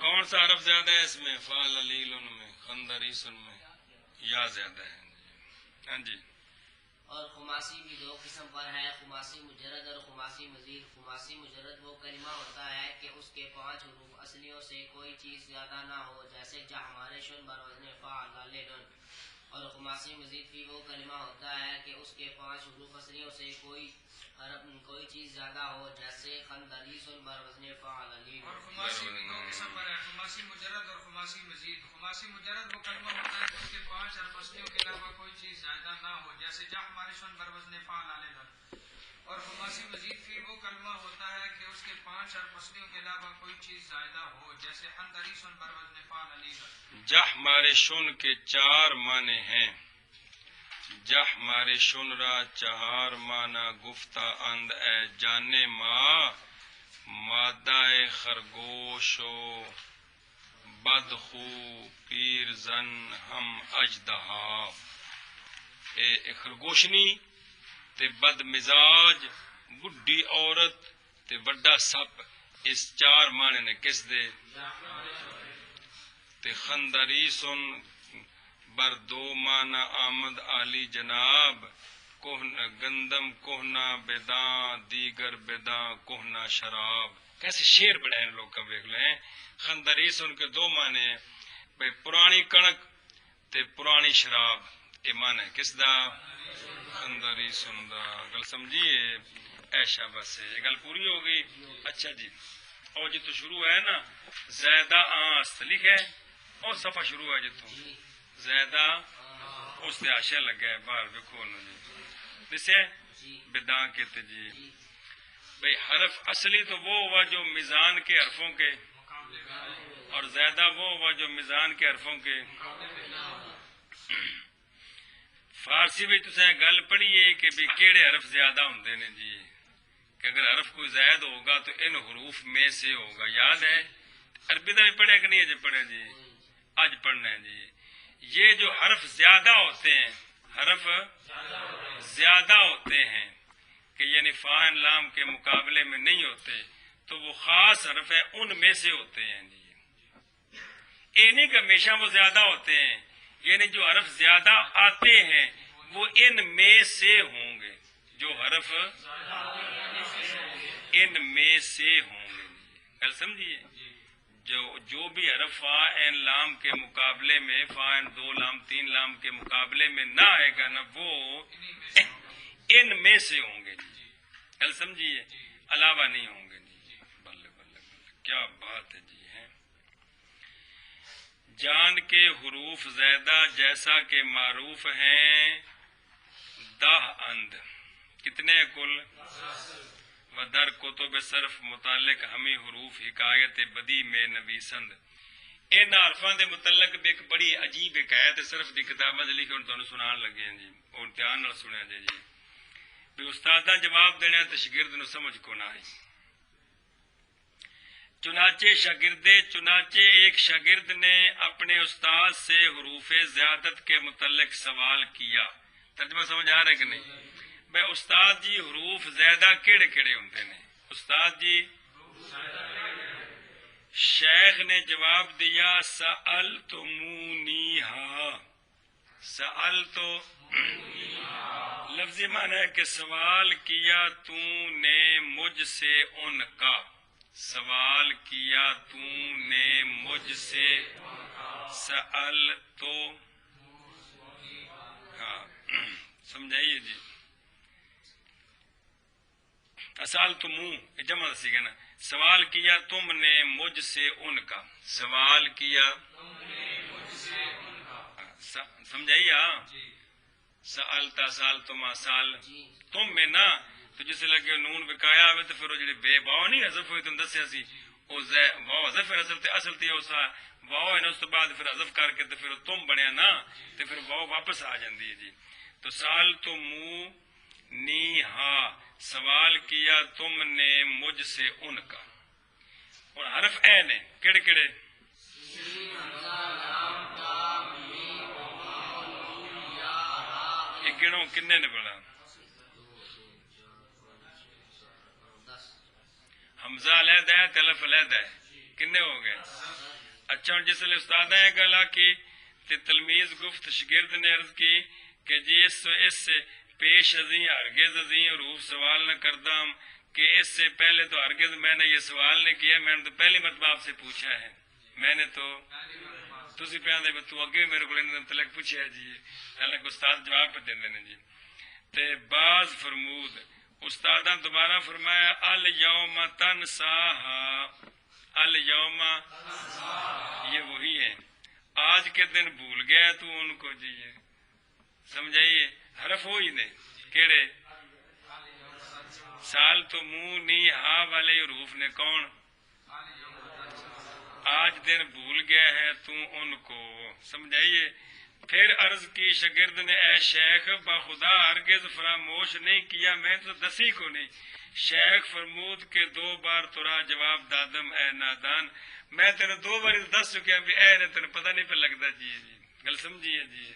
کون سا حرف زیادہ ہے اس میں؟ فعللیل میں، خندریسن میں یا زیادہ ہے. ہاں جی. اور خماسی بھی دو قسم پر ہے، خماسی مجرد اور خماسی مزید. خماسی مجرد وہ کلمہ ہوتا ہے کہ اس کے 5 حروف اصلیوں سے کوئی چیز زیادہ نہ ہو، جیسے جہمارشن بر وزن فعلالن. اور خماسی مزید بھی وہ کلمہ ہوتا ہے کہ اس کے 5 حروف اصلیوں سے کوئی چیز زیادہ ہو، جیسے خندریسن بر وزن فعللیل. اور خماسی بھی دو قسم پر ہے، خماسی مجرد اور خماسی مزید. خماسی مجرد وہ کلمہ ہوتا ہے کہ اس کے 5 حرف اصلیوں کے علاوہ کوئی چیز زائدہ نہ ہو، جیسے جہمارشن بر وزن فعلالن. اور خماسی مزید پھر وہ کلمہ ہوتا ہے کہ اس کے 5 حرف اصلیوں کے علاوہ کوئی چیز زائدہ ہو، جیسے خندریسن بر وزن فعللیل. جہمارشن کے 4 معنی ہیں. جہمارشن را 4 معنی گفتہ اند اے جانے ما مادہ خرگوش و بدخو پیر زن ہم اجدہا. اے خرگوشنی تے بد مزاج بڈھی عورت تے وڈا سپ. اس 4 معنی نے کس دے؟ تے خندریسن بر 2 معنی آمد عالی جناب گندم کوہنا بیداں دیگر بیداں کوہنا شراب. کیسے شعر بڑے ہیں لوگ کا دیکھ لیں. خندریسن کے 2 معنی ہیں بھئی پرانی کنک تے پرانی شراب. یہ معنی ہے کس دا؟ خندریسن دا. گل سمجھیے؟ ایشا بس ہے یہ گل پوری ہو گئی. اچھا جی. اور جی تو شروع ہے نا زیدہ آست لکھے اور صفحہ شروع ہے جی تو زیدہ اس تے آشیا لگا ہے باہر دیکھو جی دسے بداں کہتے جی. بھئی حرف اصلی تو وہ ہوا جو میزان کے حرفوں کے، اور زیادہ وہ ہوا جو میزان کے حرفوں کے. فارسی بھی تسیں گل پڑھی ہے کہ بھی کیڑے حرف زیادہ ہوندے نے جی، کہ اگر حرف کوئی زائد ہوگا تو ان حروف میں سے ہوگا. یاد ہے عربی دا بھی پڑھے کہ نہیں؟ پڑھے جی، آج پڑھنا ہے جی. یہ جو حرف زیادہ ہوتے ہیں، حرف زیادہ ہوتے ہیں کہ یعنی فاعل لام کے مقابلے میں نہیں ہوتے، تو وہ خاص حرف ہیں ان میں سے ہوتے ہیں جی. یہ نہیں کہ ہمیشہ وہ زیادہ ہوتے ہیں، یعنی جو حرف زیادہ آتے ہیں وہ ان میں سے ہوں گے. جو حرف ان میں سے ہوں گے. گل سمجھیے؟ جو بھی حرف فا این لام کے مقابلے میں، فا این 2 لام 3 لام کے مقابلے میں نہ آئے گا نا وہ ان میں سے ہوں گے. گل سمجھیے؟ علاوہ نہیں ہوں گے جی. بلے بلے بلے کیا بات ہے جی. ہے جان کے حروف زیادہ جیسا کہ معروف ہیں 10 اند. کتنے کل؟ ودر کتب صرف متعلق ہمیں حروف حکایت بدی میں نویسند. ان حرفاں دے متعلق بھی ایک بڑی عجیب حکایت صرف دی کتاب لکھی اور تانوں سنان لگے ہیں جی، اور دھیان نال سنیا جی. بھی استاد جواب دینا تو شاگرد نو سمجھ کو نہ آئی. چنانچہ ایک شاگرد نے اپنے استاد سے حروف زیادت کے متعلق سوال کیا. ترجمہ سمجھ آ رہا ہے کہ نہیں؟ بھائی استاد جی حروف زیادہ کیڑے کیڑے ہوندے نے؟ استاد جی شیخ نے جواب دیا سألتمونیہا. سألتو لفظی معنی ہے کہ سوال کیا تو نے مجھ سے ان کا. سوال کیا تو نے مجھ سے. سألتو ہاں سمجھائیے جی. سألتمو جمع سی گا نا. سوال کیا تم نے مجھ سے ان کا. سوال کیا سمجھائیے. ہاں سألتا سألتما سال تم میں نا تو جسے لگے نون بکایا ہوئے تو پھر وہ جڑے بے واو نہیں حذف ہوئے تم دسیا سی او واو حذف ہے اصل تے او سا واو ہے نا اس تو بعد پھر حذف کر کے تو پھر تم بنیا نا تو پھر واو واپس آ جاندی ہے جی. تو سال تو منہ نی ہا سوال کیا تم نے مجھ سے ان کا. اور حرف اے نے کیڑے کیڑے؟ یہ گنو کنے نے پڑھا؟ حمزہ علیحدہ ہے تلف علیحدہ ہے. کنے ہو گئے؟ اچھا اور جس لئے استاد ہے گلا کی تلمیذ گفت شگرد نے عرض کی کہ جی اس سے پیش ازیں ہرگز ازیں حروف سوال نہ کرتا ہوں کہ اس سے پہلے تو ہرگز میں نے یہ سوال نہیں کیا. میں نے تو پہلی مرتبہ آپ سے پوچھا ہے. میں نے تو تسی پہ آدھے تو اگے میرے کو متعلق پوچھا جی. حالانکہ استاد جواب پہ دیندے نے جی. تے بعض فرمود استاداں دوبارہ فرمایا الیوم تنساہا. الیوم یہ وہی ہے آج کے دن بھول گیا تو ان کو جی. سمجھائیے حرف وہی نے کیڑے؟ سال تو منہ نی ہا والے حروف نے کون؟ آج دن بھول گیا ہے تو ان کو. سمجھائیے. پھر عرض کی شاگرد نے اے شیخ بخدا ہرگز فراموش نہیں کیا میں تو دسی کو نہیں. شیخ فرمود کے 2 بار ترا جواب دادم اے نادان. میں تیرے 2 بار دس چکیا بھی اے نے تیرے پتہ نہیں پہ لگتا جی. گل سمجھیے جی.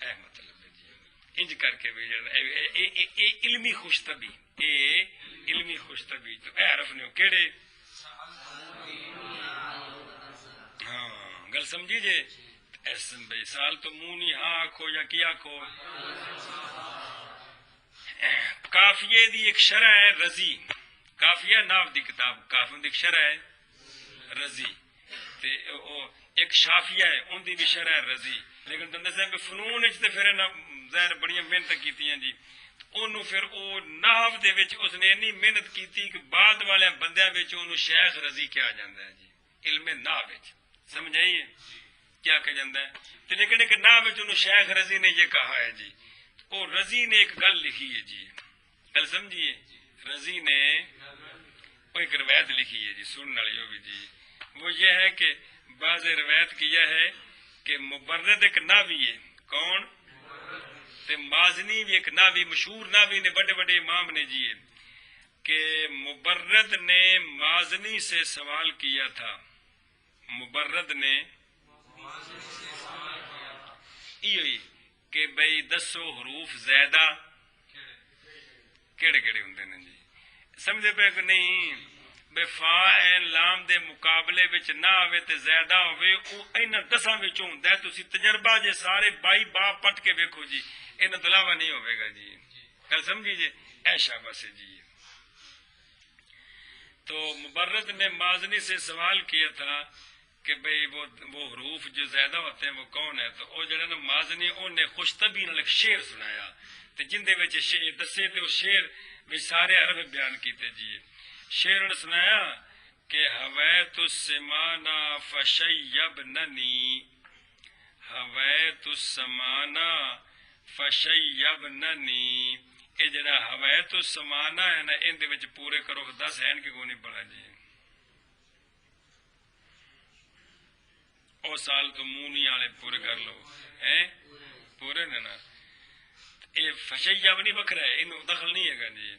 اے مطلب ہے جی انج کر کے بھی علمی خوش طبی علمی خوش طبی تو اے حرف نے کیڑے؟ ہاں گل سمجھی جی. بھائی سال تو منہ نہیں ہاں آکھو یا کیا آکھو. کافیے دی ایک شرح ہے رضی. کافیہ ناو دی کتاب کافیوں دی ایک شرح ہے رضی تے ایک شافیہ ہے ان دی بھی شرح ہے رضی. لیکن تم دسیں کہ فنون تے پھر ظاہر بڑی محنت کیتیاں جی. انہوں پھر او ناو دے وچ اس نے اتنی محنت کیتی کہ بعد والے بندیاں وچ انہوں شیخ رضی کہا جاندا ہے جی. علم ناو وچ سمجھائیے کیا کہا جاندہ ہے. تو لیکن ایک ناو وچ انہوں شیخ رضی نے یہ کہا ہے جی. او رضی نے ایک گل لکھی ہے جی. گل سمجھیے رضی نے ایک روایت لکھی ہے جی سننے والی بھی جی. وہ یہ ہے کہ بعض روایت کیا ہے کہ مبرد ایک ناوی ہے. کون؟ تے مازنی بھی ایک ناوی مشہور ناوی نے بڑے بڑے امام نے جی کہ مبرد نے مازنی سے سوال کیا تھا. مبرد نے یہ کہ بھئی دسو حروف زیادہ کیڑے کیڑے ہوندے نے جی. سمجھے پہ کہ نہیں؟ بے فا این لام دے مقابلے وچ نہ آوے تے زیادہ ہوئے او اینہ دساں وچ ہوندا ہے. تسی تجربہ جے سارے بائی با پٹ کے ویکھو جی اینہ دلاوا نہیں ہوئے گا جی. گل سمجھی جی. اے شاباش جی. تو مبرد نے مازنی سے سوال کیا تھا کہ بھئی وہ حروف جو زیادہ ہوتے ہیں وہ کون ہے. تو وہ جڑا نا مازنی انہیں خوش طبی نال ایک شعر سنایا تے جن دے وچ شعر دسے تے وہ شعر وچ سارے حرف بیان کیتے جی. شعر نے سنایا کہ ہویت السمانا فشیبننی. ہویت السمانا فشیبننی. یہ جڑا ہویت السمانا ہے نا ان دے وچ پورے کرو 10 ہیں کہ کوئی نہیں پڑھا جی. او سال تو منہ نہیں آلے پورے کر لو ہیں پورے نے نا. یہ فشیا بھی نہیں بکرا ہے، انہوں دخل نہیں ہے گا جی.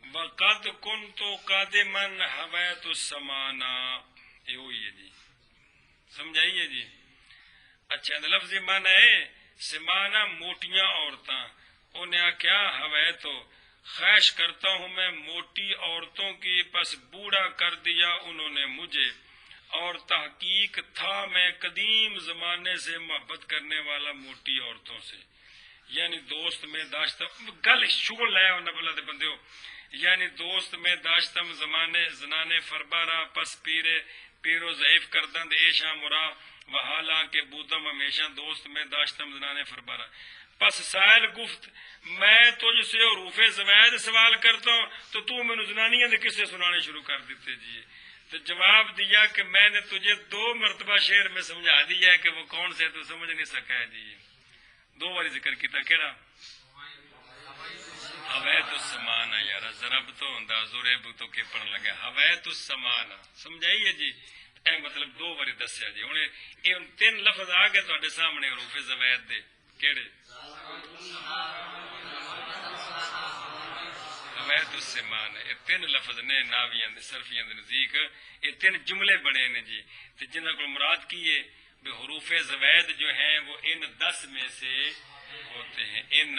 وقد کنت قادما حویت السمانا، یہ ہوئی ہے جی، سمجھائیے جی. اچھا لفظ مانا ہے سمانا موٹیاں عورتاں. انہیں آخیا حویت خواہش کرتا ہوں میں موٹی عورتوں کی، پس بوڑھا کر دیا انہوں نے مجھے، اور تحقیق تھا میں قدیم زمانے سے محبت کرنے والا موٹی عورتوں سے. یعنی دوست میں داشتم گل شغل ہے انہیں بلا دے بندے ہو، یعنی دوست میں داشتم زمانے زنانے فربارا، پس پیرو ضعیف کردند ایشا مرا و حالانکہ بودم ہمیشہ دوست میں داشتم زنانے فربارا. پس سائل گفت میں تجھ سے حروف زوائد سوال کرتا ہوں تو میں زنانیاں دے قصے سنانے شروع کر دیتے جی. تو جواب دیا کہ میں نے تجھے 2 مرتبہ شعر میں سمجھا دیا ہے کہ وہ کون سے تو سمجھ نہیں سکا ہے جی. 2 بار ذکر کیتا کیڑا حویت السمانا. یار ضرب تو ہوندا ضرب تو کہ پڑھن لگا حویت السمانا، سمجھائیے جی. اے مطلب 2 بار دسیا جی. ہن یہ 3 لفظ آ گئے تہاڈے سامنے حروف زوائد دے کیڑے حویت السمانا. یہ 3 لفظ نے ناویاں دے صرفیاں دے نزدیک یہ 3 جملے بنے نے جی. تے جنہاں کو مراد کی ہے بے حروف زوائد جو ہیں وہ ان 10 میں سے ہوتے ہیں، ان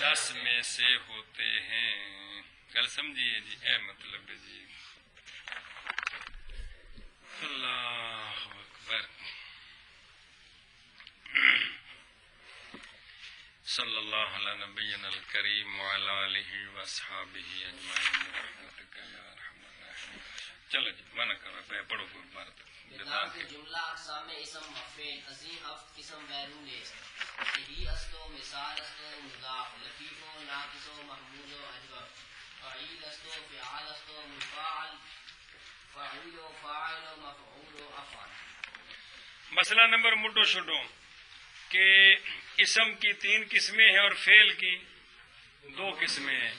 10 میں سے ہوتے ہیں. گل سمجھیے جی. اے مطلب ہے جی. اللہ اکبر. صلی اللہ علی نبینا الکریم وعلی آلہ واصحابہ اجمعین برحمتک یا ارحم الراحمین. چلو جی منع کرو پڑھو کوئی عبارت. بدام کے جملہ اقسام اسم مفعول عظیم ہفت قسم بیرون لے صحیح استو مثال استو مضاف لطیف و ناقص و محمود و اجوب فعیل استو فعال استو مفاعل فعیل و فاعل و مفعول و افعال. مسئلہ نمبر مڈو شڈو کہ اسم کی 3 قسمیں ہیں اور فعل کی 2 قسمیں ہیں.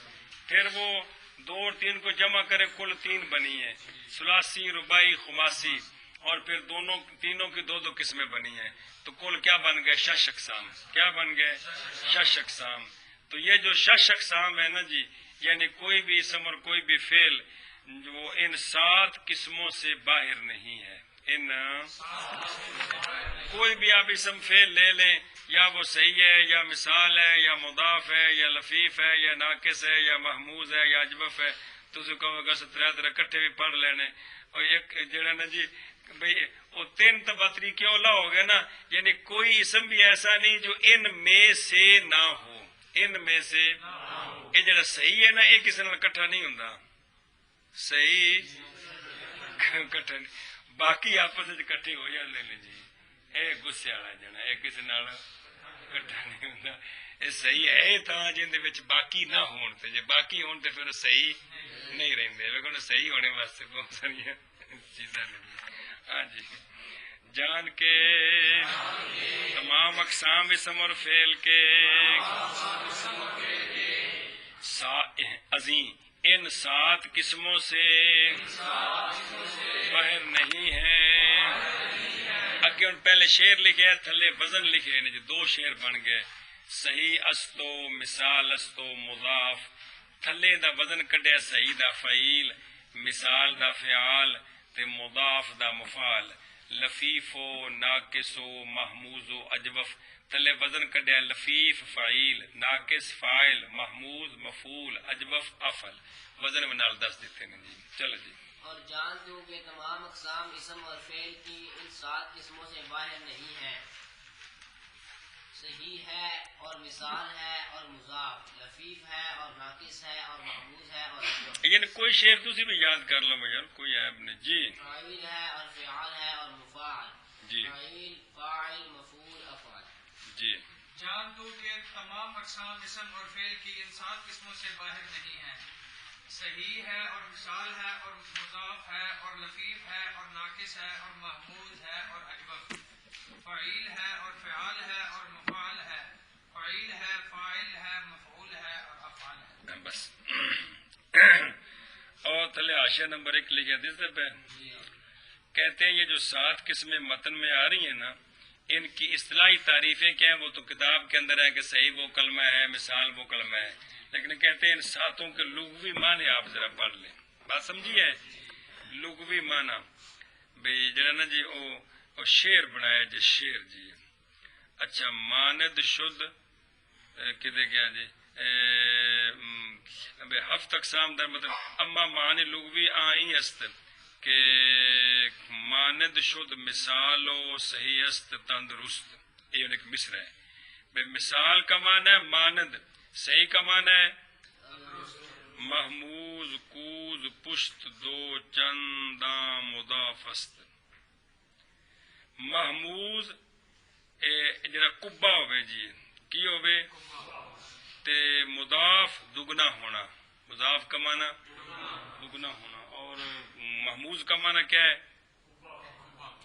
پھر وہ 2 اور 3 کو جمع کرے کل 3 بنی ہیں، ثلاثی رباعی خماسی، اور پھر تینوں کی 2 قسمیں بنی ہیں. تو کل کیا بن گئے 6 اقسام. کیا بن گئے 6 اقسام. تو یہ جو 6 اقسام ہے نا جی، یعنی کوئی بھی اسم اور کوئی بھی فعل وہ ان 7 قسموں سے باہر نہیں ہے. ان کوئی بھی آپ اسم فعل لے لیں، یا وہ صحیح ہے یا مثال ہے یا مضاف ہے یا لفیف ہے یا ناقص ہے یا محموز ہے یا اجوف ہے، تو اسے کہو گا 17 اکٹھے بھی پڑھ لینے. اور ایک جڑا نا جی بھئی وہ 3 تباتری کیوں لا ہو گئے نا، یعنی کوئی اسم بھی ایسا نہیں جو ان میں سے نہ ہو. ان میں سے یہ جڑا صحیح ہے نا یہ کسی نال اکٹھا نہیں ہوندا. صحیح اکٹھا نہیں، باقی آپس اکٹھے ہو جاندے نے جی. اے غصے والا جنا یہ کسی نال اکٹھا نہیں ہوندا. یہ صحیح ہے تاں جن دے وچ باقی نہ ہون، تے جے باقی ہون تے پھر صحیح نہیں رہندے. لیکن صحیح ہونے واسطے بہت ساری چیزاں نے. ہاں جی جان کے تمام اقسام اسم اور فعل کے عظیم ان 7 قسموں سے باہر نہیں ہے. اگے ان پہلے شعر لکھے تھلے وزن لکھے نے جی 2 شعر بن گئے. صحیح استو مثال استو مضاف، تھلے دا وزن کڈیا صحیح دا فعیل، مثال دا فعال تے مضاف دا مفعال. لفیف و ناقص و محموز و اجوف، تھلے وزن کڈیا لفیف فعیل، ناقص فاعل، محموز مفعول، اجوف افعل. وزن میں نال 10 دیتے ہیں جی. چلو جی. اور جان دو کہ تمام اقسام اسم اور فعل کی ان 7 قسموں سے باہر نہیں ہے. صحیح ہے اور مثال ہے اور مضاف، لفیف ہے اور ناقص ہے اور محمود ہے اور اجوف. یعنی کوئی شعر تسی بھی یاد کر لو یار، کوئی عیب نہیں جی. فاعل ہے اور فعال ہے اور مفاعل جی فاعل فاعل مفعول افعال. جی. جان دو کہ تمام اقسام اسم اور فعل کی ان 7 قسموں سے باہر نہیں ہیں. صحیح ہے اور مثال ہے اور مضاف ہے اور لطیف ہے اور ناقص ہے اور محمود ہے اور اجوف. فعیل ہے اور فعال ہے اور مفعال ہے. فعیل ہے فاعل ہے مفعول ہے اور افعال ہے. بس اور تلے حاشیہ نمبر 1 لکھا دیتے پہ کہتے ہیں یہ جو 7 قسمیں متن میں آ رہی ہیں نا، ان کی اصطلاحی تعریفیں کیا ہیں وہ تو کتاب کے اندر ہے کہ صحیح وہ کلمہ ہے، مثال وہ کلمہ ہے، لیکن کہتے ہیں ان ساتوں کے لغوی معنی آپ ذرا پڑھ لیں. بات سمجھیے، لغوی معنی بھئی جڑا نا جی او شعر بنایا جی، شعر جی. اچھا ماند شد کدے گیا جی ہفت اقسام در مطلب اما معنی لغوی آئی است کہ ماند شد مثال و صحیح است تندرست. یہ ایک مصر ہے بے مثال کا معنی ہے ماند، صحیح کا معنی ہے محموز کوز پشت دو چنداں مضاف است. محموز جڑا کبا ہوئے جی کی ہوئے تے مضاف دگنا ہونا، مضاف کا معنی دگنا ہونا، اور محموز کا معنی کیا ہے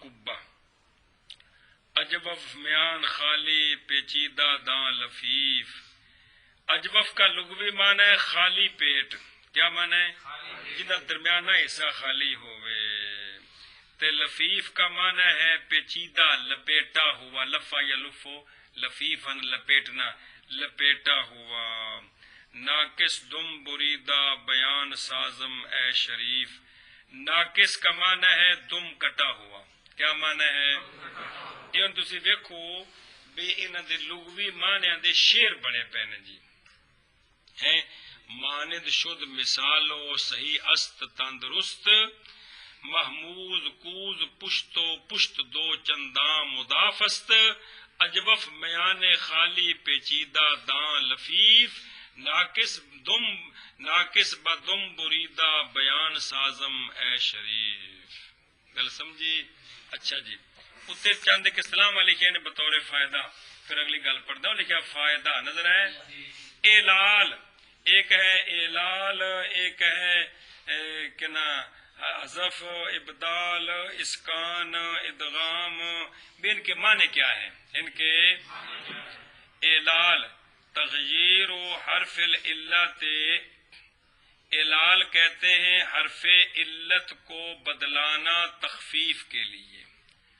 کبا. اجوف میان خالی پیچیدہ داں لفیف. اجوف کا لغوی معنی ہے خالی پیٹ. کیا معنی ہے؟ جنہ درمیانہ حصہ خالی ہوئے. تے لفیف کا معنی ہے پیچیدہ، لپیٹا ہوا، لفا یا لفو لفیفن لپیٹنا، لپیٹا ہوا. ناقص دم بریدہ بیان سازم اے شریف. ناقص کا معنی ہے دم کٹا ہوا. کیا معنی ہے؟ یہ تسی دیکھو بھی انہاں دے لغوی معنی دے شعر بنے پے نے جی. ہیں ماند شد مثالو صحیح است تندرست، محموز کوز پشتو پشت دو چنداں مضاف است، اجوف میان خالی پیچیدہ داں لفیف، ناقص بدم بریدہ بیان سازم اے شریف. گل سمجھی؟ اچھا جی اتنے چند ایک السلام علیکم نے بطور فائدہ، پھر اگلی گل پڑھتا ہوں. لکھا فائدہ نظر ہے اعلال، ایک ہے اعلال، ایک ہے کہ نا حذف، ابدال، اسکان، ادغام. ان کے معنی کیا ہیں؟ ان کے اعلال تغییر و حرف العلت. اعلال کہتے ہیں حرف علت کو بدلانا تخفیف کے لیے.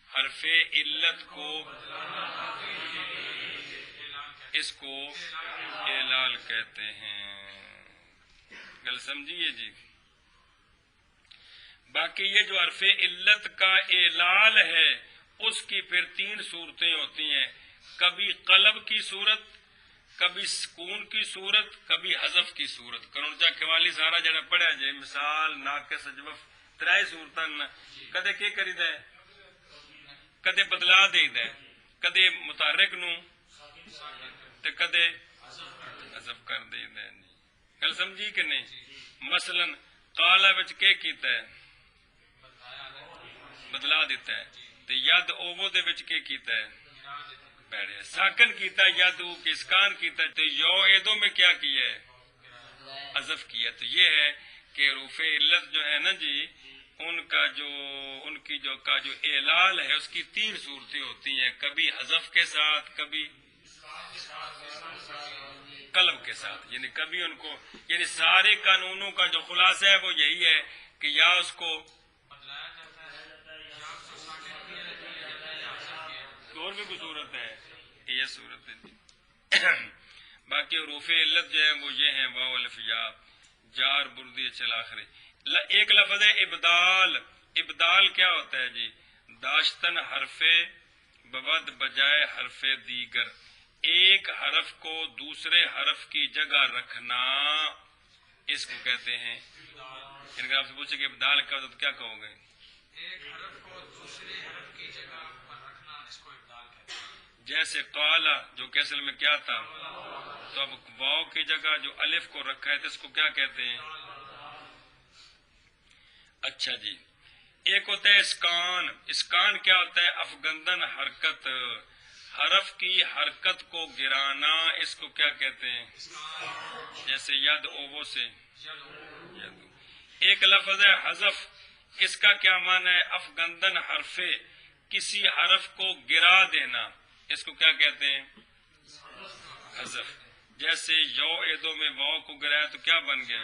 حرف علت کو اس کو اعلال کہتے ہیں. گل سمجھیے جی. باقی یہ جو حرف علت کا اعلال ہے اس کی پھر تین صورتیں ہوتی ہیں، کبھی قلب کی صورت، کبھی سکون کی صورت، کبھی حذف کی صورت. کرونچا کوالی سارا جڑا پڑھا جائے مثال ناقص اجوف ترائی صورتن کدے کی کریدا ہے، کدے بدلا دیدا ہے، کدے متحرک نو تے کدے حذف کر دیدا ہے. گل سمجھی کہ نہیں؟ مثلا قالا وچ کے کیتا ہے بدلا دیتا ہے، تے ید اوو دے وچ کے کیتا ہے بیڑے ساکن کیتا ہے، ید او کے اسکان کیتا ہے، تے یو ایدو میں کیا کیا ہے حذف کیا. تو یہ ہے کہ حروف علت جو ہے نا جی ان کی جو اعلال ہے اس کی تین صورتیں ہوتی ہیں، کبھی حذف کے ساتھ، کبھی قلب کے ساتھ. یعنی کبھی ان کو، یعنی سارے قانونوں کا جو خلاصہ ہے وہ یہی ہے کہ یا اس کو اور بھی کوئی صورت ہے، یہ صورت ہے. باقی حروف علت جو ہے وہ یہ ہیں واو الف یا جار بردی چل آخری. ایک لفظ ہے ابدال. ابدال کیا ہوتا ہے جی؟ داشتن حرف ببد بجائے حرف دیگر، ایک حرف کو دوسرے حرف کی جگہ رکھنا، اس کو کہتے ہیں. ان کا آپ سے پوچھے کہ ابدال کا تو کیا کہو گے؟ ایک حرف کو دوسرے حرف کی جگہ پر رکھنا، اس کو ابدال کہتے ہیں. جیسے قالا جو کہ اصل میں کیا تھا، تو اب واو کی جگہ جو الف کو رکھا ہے تو اس کو کیا کہتے ہیں؟ اچھا جی. ایک ہوتا ہے اسکان. اسکان کیا ہوتا ہے؟ افگندن حرکت، حرف کی حرکت کو گرانا، اس کو کیا کہتے ہیں؟ جیسے ید اوو سے ید. ایک لفظ ہے حذف. اس کا کیا معنی ہے؟ افگندن حرف، کسی حرف کو گرا دینا، اس کو کیا کہتے ہیں؟ حذف. جیسے یو ایدو میں واو کو گرایا تو کیا بن گیا؟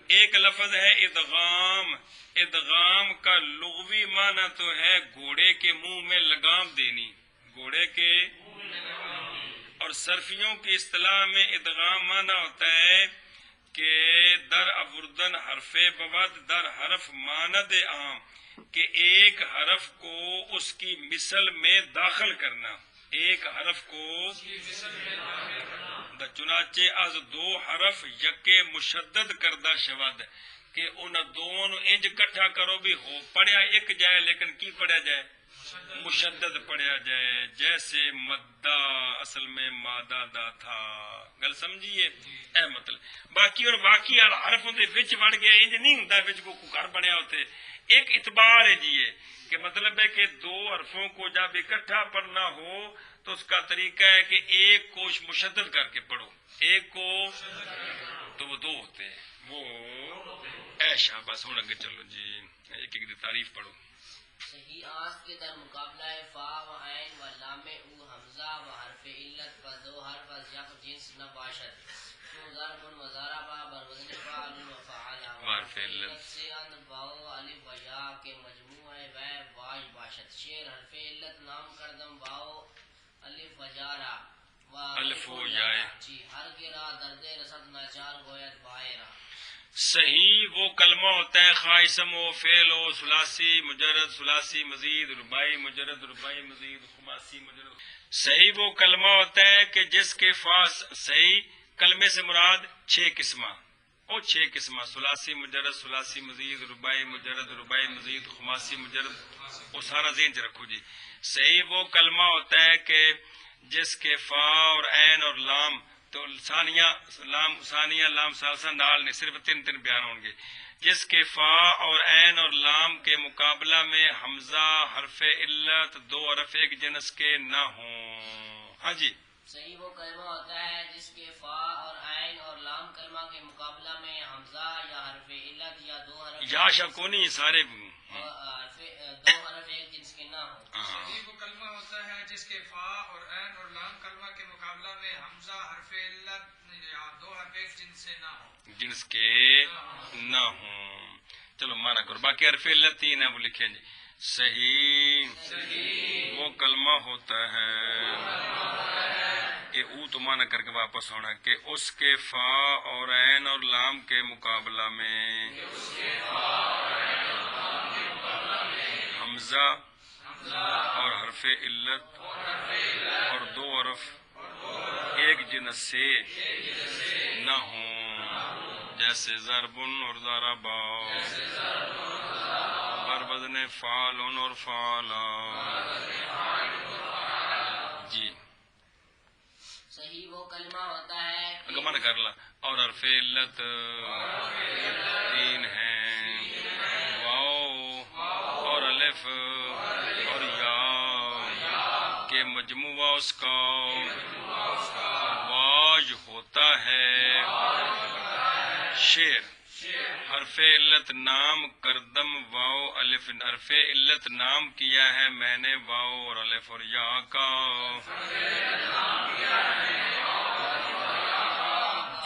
ایک لفظ ہے ادغام. ادغام کا لغوی معنی تو ہے گھوڑے کے منہ میں لگام دینی. گھوڑے کے، اور صرفیوں کی اصطلاح میں ادغام معنی ہوتا ہے کہ در افردن حرف بود در حرف ماند عام، کہ ایک حرف کو اس کی مثل میں داخل کرنا، ایک حرف کو چنانچہ از دو حرف یکے مشدد کردہ شود، کہ ان دونوں انج کٹھا کرو بھی ہو پڑھیا ایک جائے لیکن کی پڑھیا جائے، مشدد پڑھیا جائے، جیسے مدہ اصل میں مادہ دا تھا، گل سمجھیے اے مطلب باقی اور باقی حرفوں دے وچ وڑ گیا انج نہیں ہوندا وچ کو گھر بنیا ہوتے، ایک اعتبار ہے جی یہ کہ مطلب ہے کہ دو حرفوں کو جب اکٹھا پڑھنا ہو تو اس کا طریقہ ہے کہ ایک کو مشدد کر کے پڑھو، ایک کو تو وہ دو ہوتے ہیں، وہ ایشا بس ہوں اگے چلو جی ایک ایک دی تعریف پڑھو۔ صحیح آس کے در مقابلہ فا و عین و لام او حمزہ و حرف علت و دو حرف از یک جنس نہ باشد، چون ضرب و ضربہ بر وزن فعل و فعل و حرف علت سے اند واو الف و یا کے مجموع و واج باشد، شعر حرف علت نام کردم واو الف و جارا و الف و جائے جی ہر گرا درد رسد ناچار گوید بائرہ۔ صحیح وہ کلمہ ہوتا ہے خواہ اسم و فعل و ثلاثی مجرد ثلاثی مزید رباعی مجرد رباعی مزید خماسی مجرد، صحیح وہ کلمہ ہوتا ہے کہ جس کے فاس صحیح کلمے سے مراد 6 قسمہ اور 6 قسمہ، ثلاثی مجرد ثلاثی مزید رباعی مجرد رباعی مزید خماسی مجرد، وہ سارا ذہن سے رکھو جی۔ صحیح وہ کلمہ ہوتا ہے کہ جس کے فا اور عین اور لام تو ثانیہ لام ثالثہ نال نہیں، صرف 3 بیان ہوں گے، جس کے فا اور عین اور لام کے مقابلہ میں حمزہ حرف علت دو حرف ایک جنس کے نہ ہوں۔ ہاں جی صحیح وہ کلمہ ہوتا ہے جس کے فا اور عین اور لام کلمہ کے مقابلہ میں حمزہ یا حرف علت یا دو حرف یا شکونی سارے دو حرف ایک جنس کے نہ ہوں۔ صحیح وہ کلمہ ہوتا ہے جس کے فا اور عین اور لام کلمہ کے مقابلہ میں حمزہ حرف علت یا دو حرف ایک جنس سے نہ ہو، جنس کے نہ ہوں۔ چلو مانا کرو باقی حرف علت 3 ہے وہ لکھیں جی۔ صحیح وہ کلمہ ہوتا ہے کہ او تو مانا کر کے واپس ہونا کہ اس کے فا اور عین اور لام کے مقابلہ میں حمزہ اور حرف علت اور دو حرف ایک جنس سے نہ ہوں، جیسے ضرب اور ضربا بر وزن فعل اور فعلا۔ جی صحیح وہ کلمہ ہوتا ہے اگر من کر لا اور حرف علت 3 ہیں، واو اور الف اور یا کے مجموعہ اس کا واج ہوتا ہے، شعر حرف علت نام کردم واو الف، حرف علت نام کیا ہے میں نے واو اور الف اور یا کا،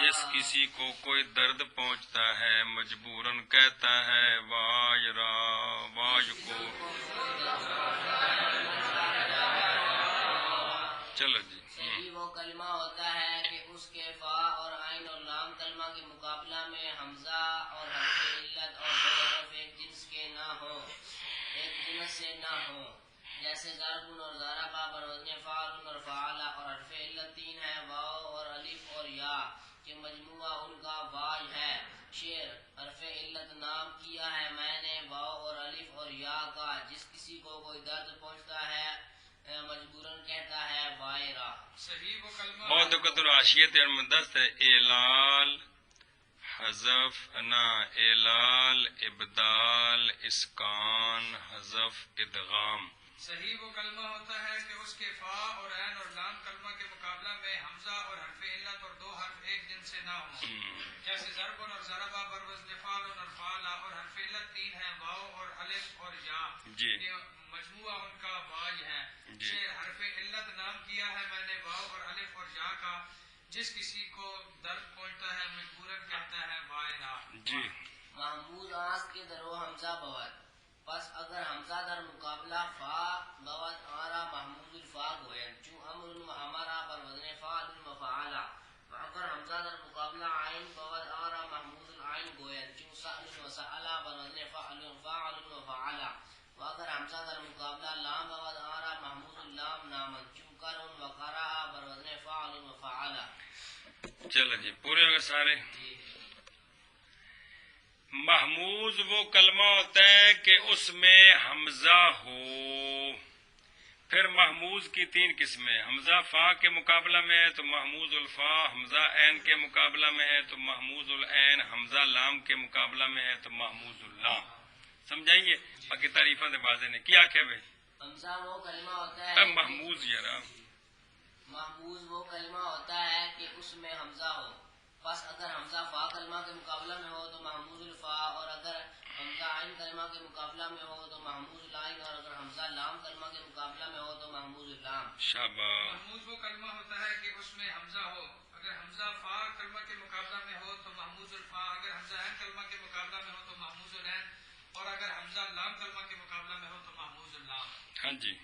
جس کسی کو کوئی درد پہنچتا ہے مجبوراً کہتا ہے واج را، واج کو چلو جی۔ صحیح وہ کلمہ ہوتا ہے کہ اس کے فا اور عین اور لام کلمہ کے مقابلہ میں حمزہ اور حرف علت اور دو حرف ایک جنس کے نہ ہوں، ایک جنس سے نہ ہوں، جیسے ضرب اور ضربہ بر وزن فعل اور فعلا، اور حرف علت 3 ہے، واو اور الف اور یا کہ مجموعہ ان کا واج ہے، شعر حرف علت نام کیا ہے میں نے واو اور الف اور یا کا، جس کسی کو کوئی درد پہنچتا ہے مجبوراً کہتا ہے وائرہ۔ صحیح وہ کلمہ بہت قدر عاشیت المدست ہے، اعلال حذف انا اعلال ابدال اسکان حذف ادغام۔ صحیح وہ کلمہ ہوتا ہے کہ اس کے فا اور عین اور لام کلمہ کے مقابلہ میں حمزہ اور حرف علت اور دو حرف ایک جن سے نہ ہوں، جیسے ضرب اور ضربہ بر وزن فعل اور فعلا، اور حرف علت 3 ہیں، واو اور الف اور یا جی یہ مجموعہ ان کا واج ہے، جی۔ شعر حرف علت نام کیا ہے میں نے واو اور الف اور یا کا، جس کسی کو درد پہنچتا ہے مجبوراً کہتا ہے وائرہ۔ جی محمود آس کے درو حمزہ بود پس اگر حمزہ در مقابلہ فا بود آرا محمود الفا گوین چون امر و امرا بر وزن فعل و فعلا و اگر حمزہ در مقابلہ عین بود آرا محمود العین گوین چون سأل و سألا بر وزن فعل و فعلا و اگر حمزہ در مقابلہ لام بود آرا محمود اللام نامن چون کرن و قرآ بر وزن فعل و فعلا. چلو جی پورے اگر سارے. محموز وہ کلمہ ہوتا ہے کہ اس میں حمزہ ہو. پھر محموز کی 3 قسمیں. حمزہ فا کے مقابلہ میں ہے تو محموز الفا، حمزہ عین کے مقابلہ میں ہے تو محموز العین، حمزہ لام کے مقابلہ میں ہے تو محموز اللام. سمجھائیں گے؟ باقی تعریفہ دے بازے نے کیا کہ بھائی حمزہ وہ کلمہ ہوتا ہے محموز یارا محموز وہ کلمہ ہوتا ہے کہ اس میں حمزہ ہو. بس اگر حمزہ فا کلمہ کے مقابلہ میں ہو تو محموز الفا، اور اگر حمزہ عین کلمہ کے مقابلہ میں ہو تو محموز العین، اور اگر حمزہ لام کلمہ کے مقابلہ میں ہو تو محموز اللام. شاباش. محمود وہ کلمہ ہوتا ہے کہ اس میں حمزہ ہو. اگر حمزہ فا کلمہ کے مقابلہ میں ہو تو محموز الفا، اگر حمزہ عین کلمہ کے مقابلہ میں ہو تو محموز العین، اور اگر حمزہ لام کلمہ کے مقابلہ میں ہو تو محموز اللام. ہاں جی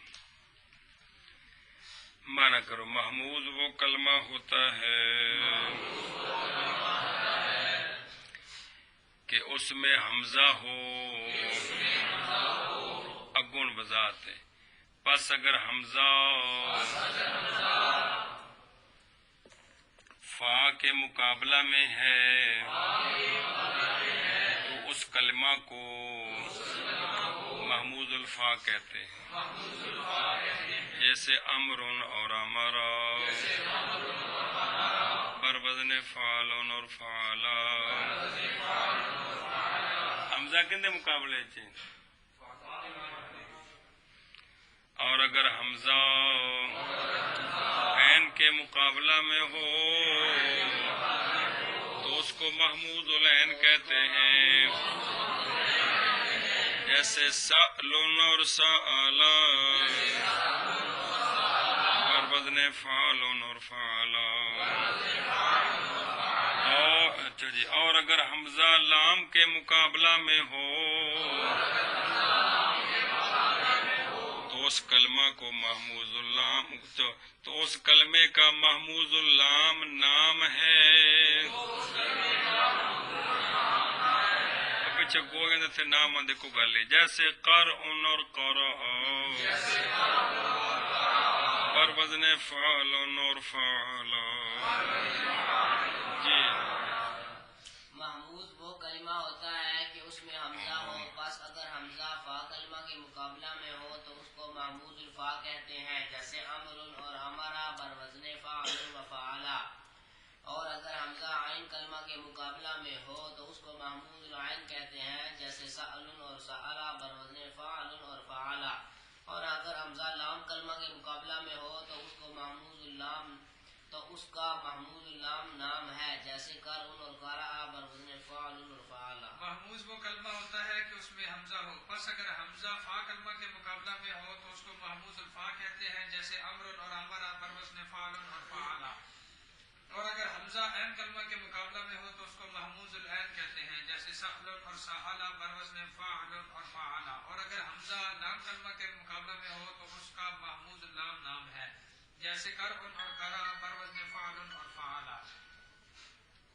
مانا کرو. محموز وہ کلمہ ہوتا ہے کہ اس میں حمزہ ہو اگن وضاحت ہے. پس اگر حمزہ فا کے مقابلہ میں ہے تو اس کلمہ کو محموز الفا کہتے ہیں. جیسے امرن اور امرا پر وزن فعلن اور فعلا. حمزہ کندے مقابلے چ. اور اگر حمزہ عین کے مقابلہ میں ہو تو اس کو محمود العین کہتے ہیں. جیسے سألن اور سألا پر وزن فعلن اور فعلا. اچھا جی. اور اگر حمزہ لام کے مقابلہ میں ہو تو اس کلمہ کو محموز اللام تو اس کلمے کا محموز اللام نام ہے. پیچھے گو گے تھے نام دیکھو گالے. جیسے قرء اور قرآ پر وزن فعلن اور فعلا. جی محمود وہ کلمہ ہوتا ہے کہ اس میں حمزہ ہو. بس اگر حمزہ فا کلمہ کے مقابلہ میں ہو تو اس کو محمود الفا کہتے ہیں. جیسے امرن اور امرا بر وزن فعل و فعلا. اور اگر حمزہ عین کلمہ کے مقابلہ میں ہو تو اس کو محمود العین کہتے ہیں. جیسے سألن اور سألا بر وزن فعل اور فعلا. اور اگر حمزہ لام کلمہ کے مقابلہ میں ہو تو اس کو محمود اللام تو اس کا محمود اللام نام ہے. جیسے کرن اور قرآ بر وزن فعل اور فعلا. محموز وہ کلمہ ہوتا ہے کہ اس میں حمزہ ہو. پس اگر حمزہ فا کلمہ کے مقابلہ میں ہو تو اس کو محموز الفا کہتے ہیں. جیسے امرن اور امرا پر وزن فعل اور فعلا. اور اگر حمزہ عین کلمہ کے مقابلہ میں ہو تو اس کو محموز العین کہتے ہیں. جیسے سألن اور سألا بر وزن فعل اور فعلا. اور اگر حمزہ لام کلمہ کے مقابلہ میں ہو تو اس کا محموز اللام نام ہے. جیسے کرن اور قرآ بر وزن فعل اور فعلا.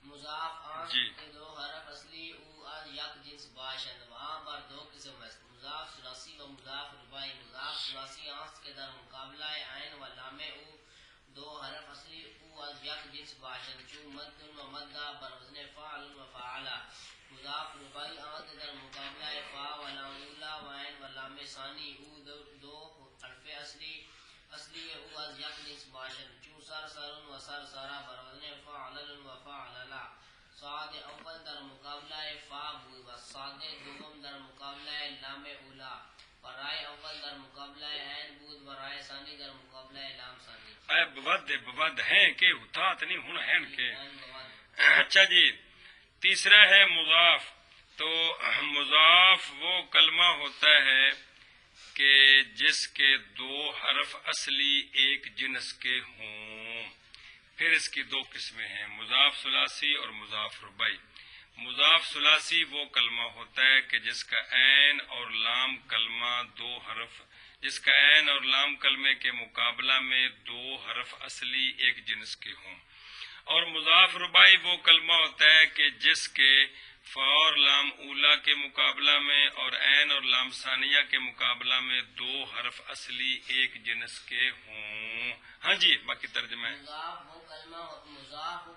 مضاف آن جی. کے 2 حرف اصلی او از یک جنس باشند. وہاں پر 2 قسم است: مضاف ثلاثی و مضاف رباعی. مضاف ثلاثی آنس کے در مقابلہ عین و لام او 2 حرف اصلی او از یک جنس باشند چون مد و مدہ بر وزن فعل و فعلا. مضاف رباعی آن کے در مقابلہ فا و لام اولا و عین و لام ثانی او 2 حرف اصلی او از یک جنس باشند چون سر سرن و سر سرا بر وزن فعلن و فعللا. صاد اول در مقابلہ فا بود و صاد دوم در مقابلہ لام اولا و رائے اول در مقابلہ عین بود و رائے ثانی در مقابلہ لام ثانی. اے ببد ہیں کہ اتات نہیں ہن ہیں کہ. اچھا جی. تیسرا ہے مضاف. تو مضاف وہ کلمہ ہوتا ہے کہ جس کے 2 حرف اصلی ایک جنس کے ہوں. پھر اس کی 2 قسمیں ہیں: مضاف ثلاثی اور مضاف رباعی. مضاف ثلاثی وہ کلمہ ہوتا ہے کہ جس کا عین اور لام کلمہ دو حرف، جس کا عین اور لام کلمے کے مقابلہ میں دو حرف اصلی ایک جنس کے ہوں، اور مضاف رباعی وہ کلمہ ہوتا ہے کہ جس کے فا اور لام اولا کے مقابلہ میں اور عین اور لام ثانیہ کے مقابلہ میں دو حرف اصلی ایک جنس کے ہوں۔ ہاں جی، باقی ترجمہ ہے۔ مضاف وہ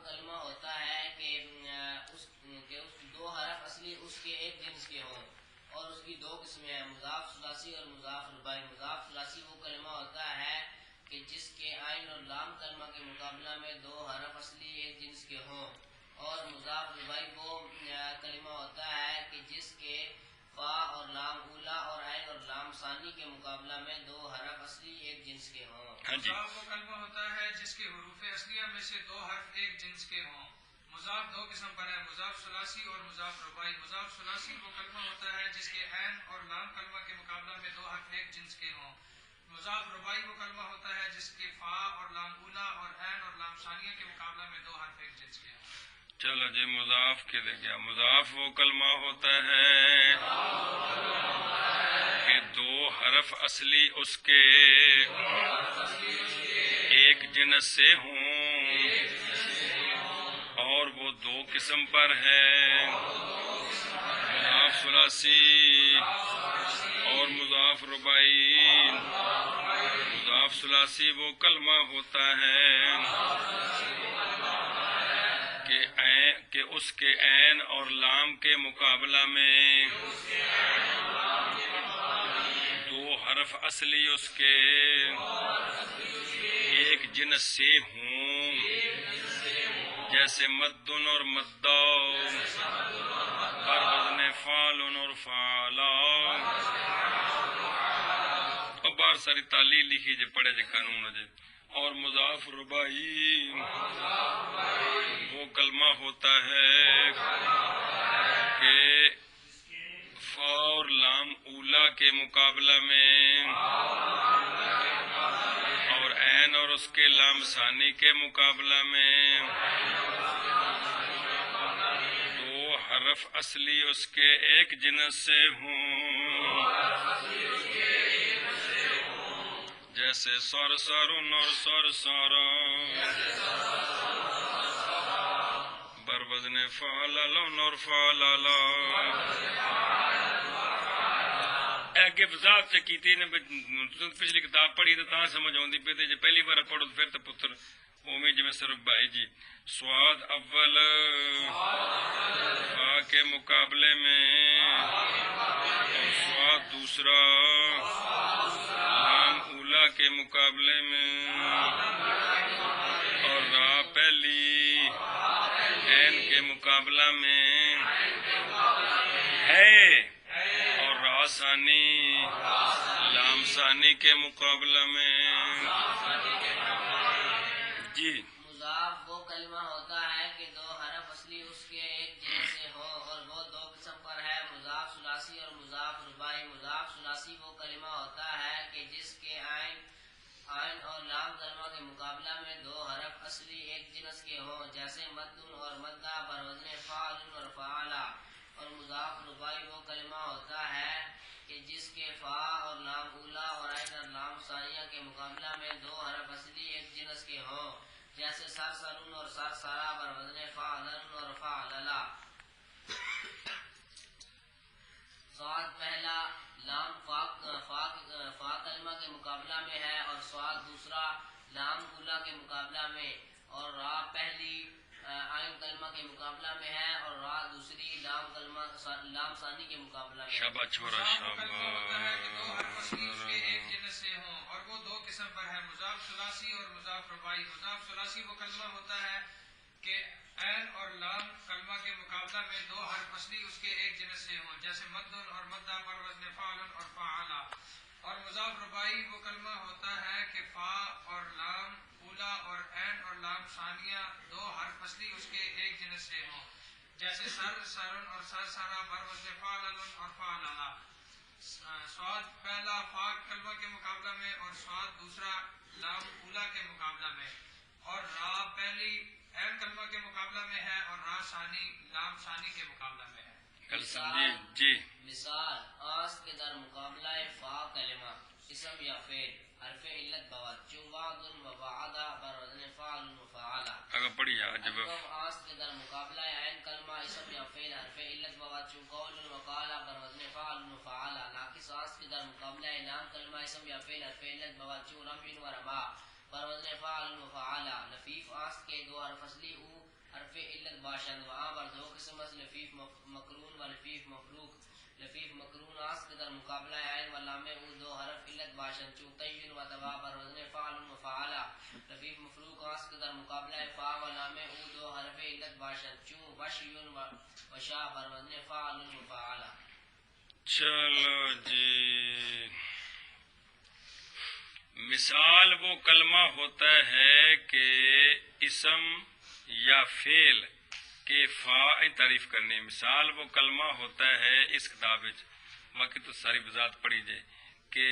کلمہ ہوتا ہے کہ اس دو حرف اصلی اس کے ایک جنس کے ہوں، اور اس کی دو قسمیں ہیں، مضاف ثلاثی اور مضاف رباعی۔ مضاف ثلاثی وہ کلمہ ہوتا ہے کہ جس کے عین اور لام کلمہ کے مقابلہ میں دو حرف اصلی ایک جنس کے ہوں، اور مضاف رباعی وہ کلمہ ہوتا ہے کہ جس کے فا اور لام اولا اور عین اور لام ثانی کے مقابلہ میں دو حرف اصلی ایک جنس کے ہوں۔ مضاف وہ کلمہ ہوتا ہے جس کے حروف اصلیہ میں سے دو حرف ایک جنس کے ہوں۔ مضاف دو قسم پر ہے، مضاف ثلاثی اور مضاف رباعی۔ مضاف ثلاثی وہ کلمہ ہوتا ہے جس کے عین اور لام کلمہ کے مقابلہ میں دو حرف ایک جنس کے ہوں۔ مضاف رباعی وہ کلمہ ہوتا ہے جس کے فا اور لام اولا اور عین اور لام ثانیہ کے مقابلہ میں دو حرف ایک جنس کے ہوں۔ چلو جی، مضاف کے دے گیا۔ مضاف وہ کلمہ ہوتا ہے کہ دو حرف اصلی اس کے ایک جنس سے ہوں، اور وہ دو قسم پر ہے، مضاف ثلاثی اور مضاف رباعی۔ مضاف ثلاثی وہ کلمہ ہوتا ہے کہ اس کے عین اور لام کے مقابلہ میں دو حرف اصلی اس کے ایک جنس سے ہوں، جیسے مدن اور مدہ، بر وزن فعل اور فعلا۔ اور بار ساری تعلیل لکھی جے پڑھے جے قانون جے۔ اور مضاف رباعی وہ کلمہ ہوتا ہے کہ فا اور لام اولا کے مقابلہ میں اور عین اور اس کے لام ثانی کے مقابلہ میں دو حرف اصلی اس کے ایک جنس سے ہوں، جیسے سر سارن اور سر سارا، بر وزن فعللن اور فعللا۔ اگے وضاحت سے کیتی نے، پچھلی کتاب پڑھی تو تاں سمجھ آندی پئی تے جے پہلی بار پڑھو تو پھر تے پتر اوویں جویں صرف بھائی جی سواد اول فا کے مقابلے میں اور سواد دوسرا لام اولا کے مقابلے میں اور را پہلی عین کے مقابلہ میں ہے، اور را ثانی لام ثانی کے مقابلہ میں جی۔ مضاف وہ کلمہ ہوتا ہے کہ دو حرف اصلی اس کے ایک جنس سے ہوں، اور وہ دو قسم پر ہے، مضاف ثلاثی اور مضاف رباعی۔ مضاف ثلاثی وہ کلمہ ہوتا ہے کہ جس کے عین اور لام کلمہ کے مقابلہ میں دو حرف اصلی ایک جنس کے ہوں، جیسے مدن اور مدہ، بر وزن فعل اور فعلا۔ اور مضاف رباعی وہ کلمہ ہوتا ہے کہ جس کے فا اور لام اولا اور عین اور لام ثانیہ کے مقابلہ میں دو حرف اصلی ایک جنس کے ہوں، جیسے سر سرن اور سر سارا، بر وزن فعلن اور فعللا۔ سواد پہلا لام فا کلمہ کے مقابلہ میں ہے، اور سواد دوسرا لام اولا کے مقابلہ میں، اور را پہلی عین کلمہ کے مقابلہ میں ہے، اور را دوسری لام ثانی کے مقابلہ میں۔ شاباش چھوڑا دو حرف اصلی اس کے ایک جنس سے ہوں، اور وہ دو قسم پر ہے، مضاف ثلاثی اور مضاف رباعی۔ مضاف ثلاثی وہ کلمہ ہوتا ہے کہ عین اور لام کلمہ کے مقابلہ میں دو حرف اصلی اس کے ایک جنس سے ہوں، جیسے مدن اور مدہ، بر وزن فعل اور فعلا۔ اور مضاف رباعی وہ کلمہ ہوتا ہے کہ فا اور لام اولا اور عین اور لام ثانیہ دو حرف اصلی اس کے ایک جنس سے ہوں، جیسے سر سرن اور سر سارا، بر وزن فعلن اور فعللا۔ سواد پہلا فا کلمہ کے مقابلہ میں، اور سواد دوسرا لام اولا کے مقابلہ میں، اور را پہلی عین کلمہ کے مقابلہ میں ہے، اور را ثانی لام لام ثانی کے مقابلہ میں ہے. کل سمجھیے جی. مثال آس کے در مقابلہ فا کلمہ اسم یا فعل حرف علت بواد چون وعد و وعدہ بر وزن فعل و فعلا. اگر پڑھیے عجب آس کے در مقابلہ عین کلمہ اسم یا فعل حرف علت بواد چون قول و قالا بر وزن فعل و فعلا. ناقص آس کے در مقابلہ لام کلمہ اسم یا فعل حرف علت بواد چون رمی و رما بر وزن فعل و فعلا. لفیف آس کے دو حرف اصلی او حرف علت باشند و آن بر دو قسم از لفیف مقرون و لفیف مفروق. لفیف مقرون آس کے در مقابلہ عین و لام او دو حرف علت باشند چون تیون و تبا بر وزن فعل و فعلا. لفیف مفروق آس کے در مقابلہ فا و لام او دو حرف علت باشند چون وشیون و شا بر وزن فعل و فعلا. چلو جی. مثال وہ کلمہ ہوتا ہے کہ اسم یا فعل کے فاعل تعریف کرنے. مثال وہ کلمہ ہوتا ہے اس کتاب باقی تو ساری وضاحت پڑھی جائے کہ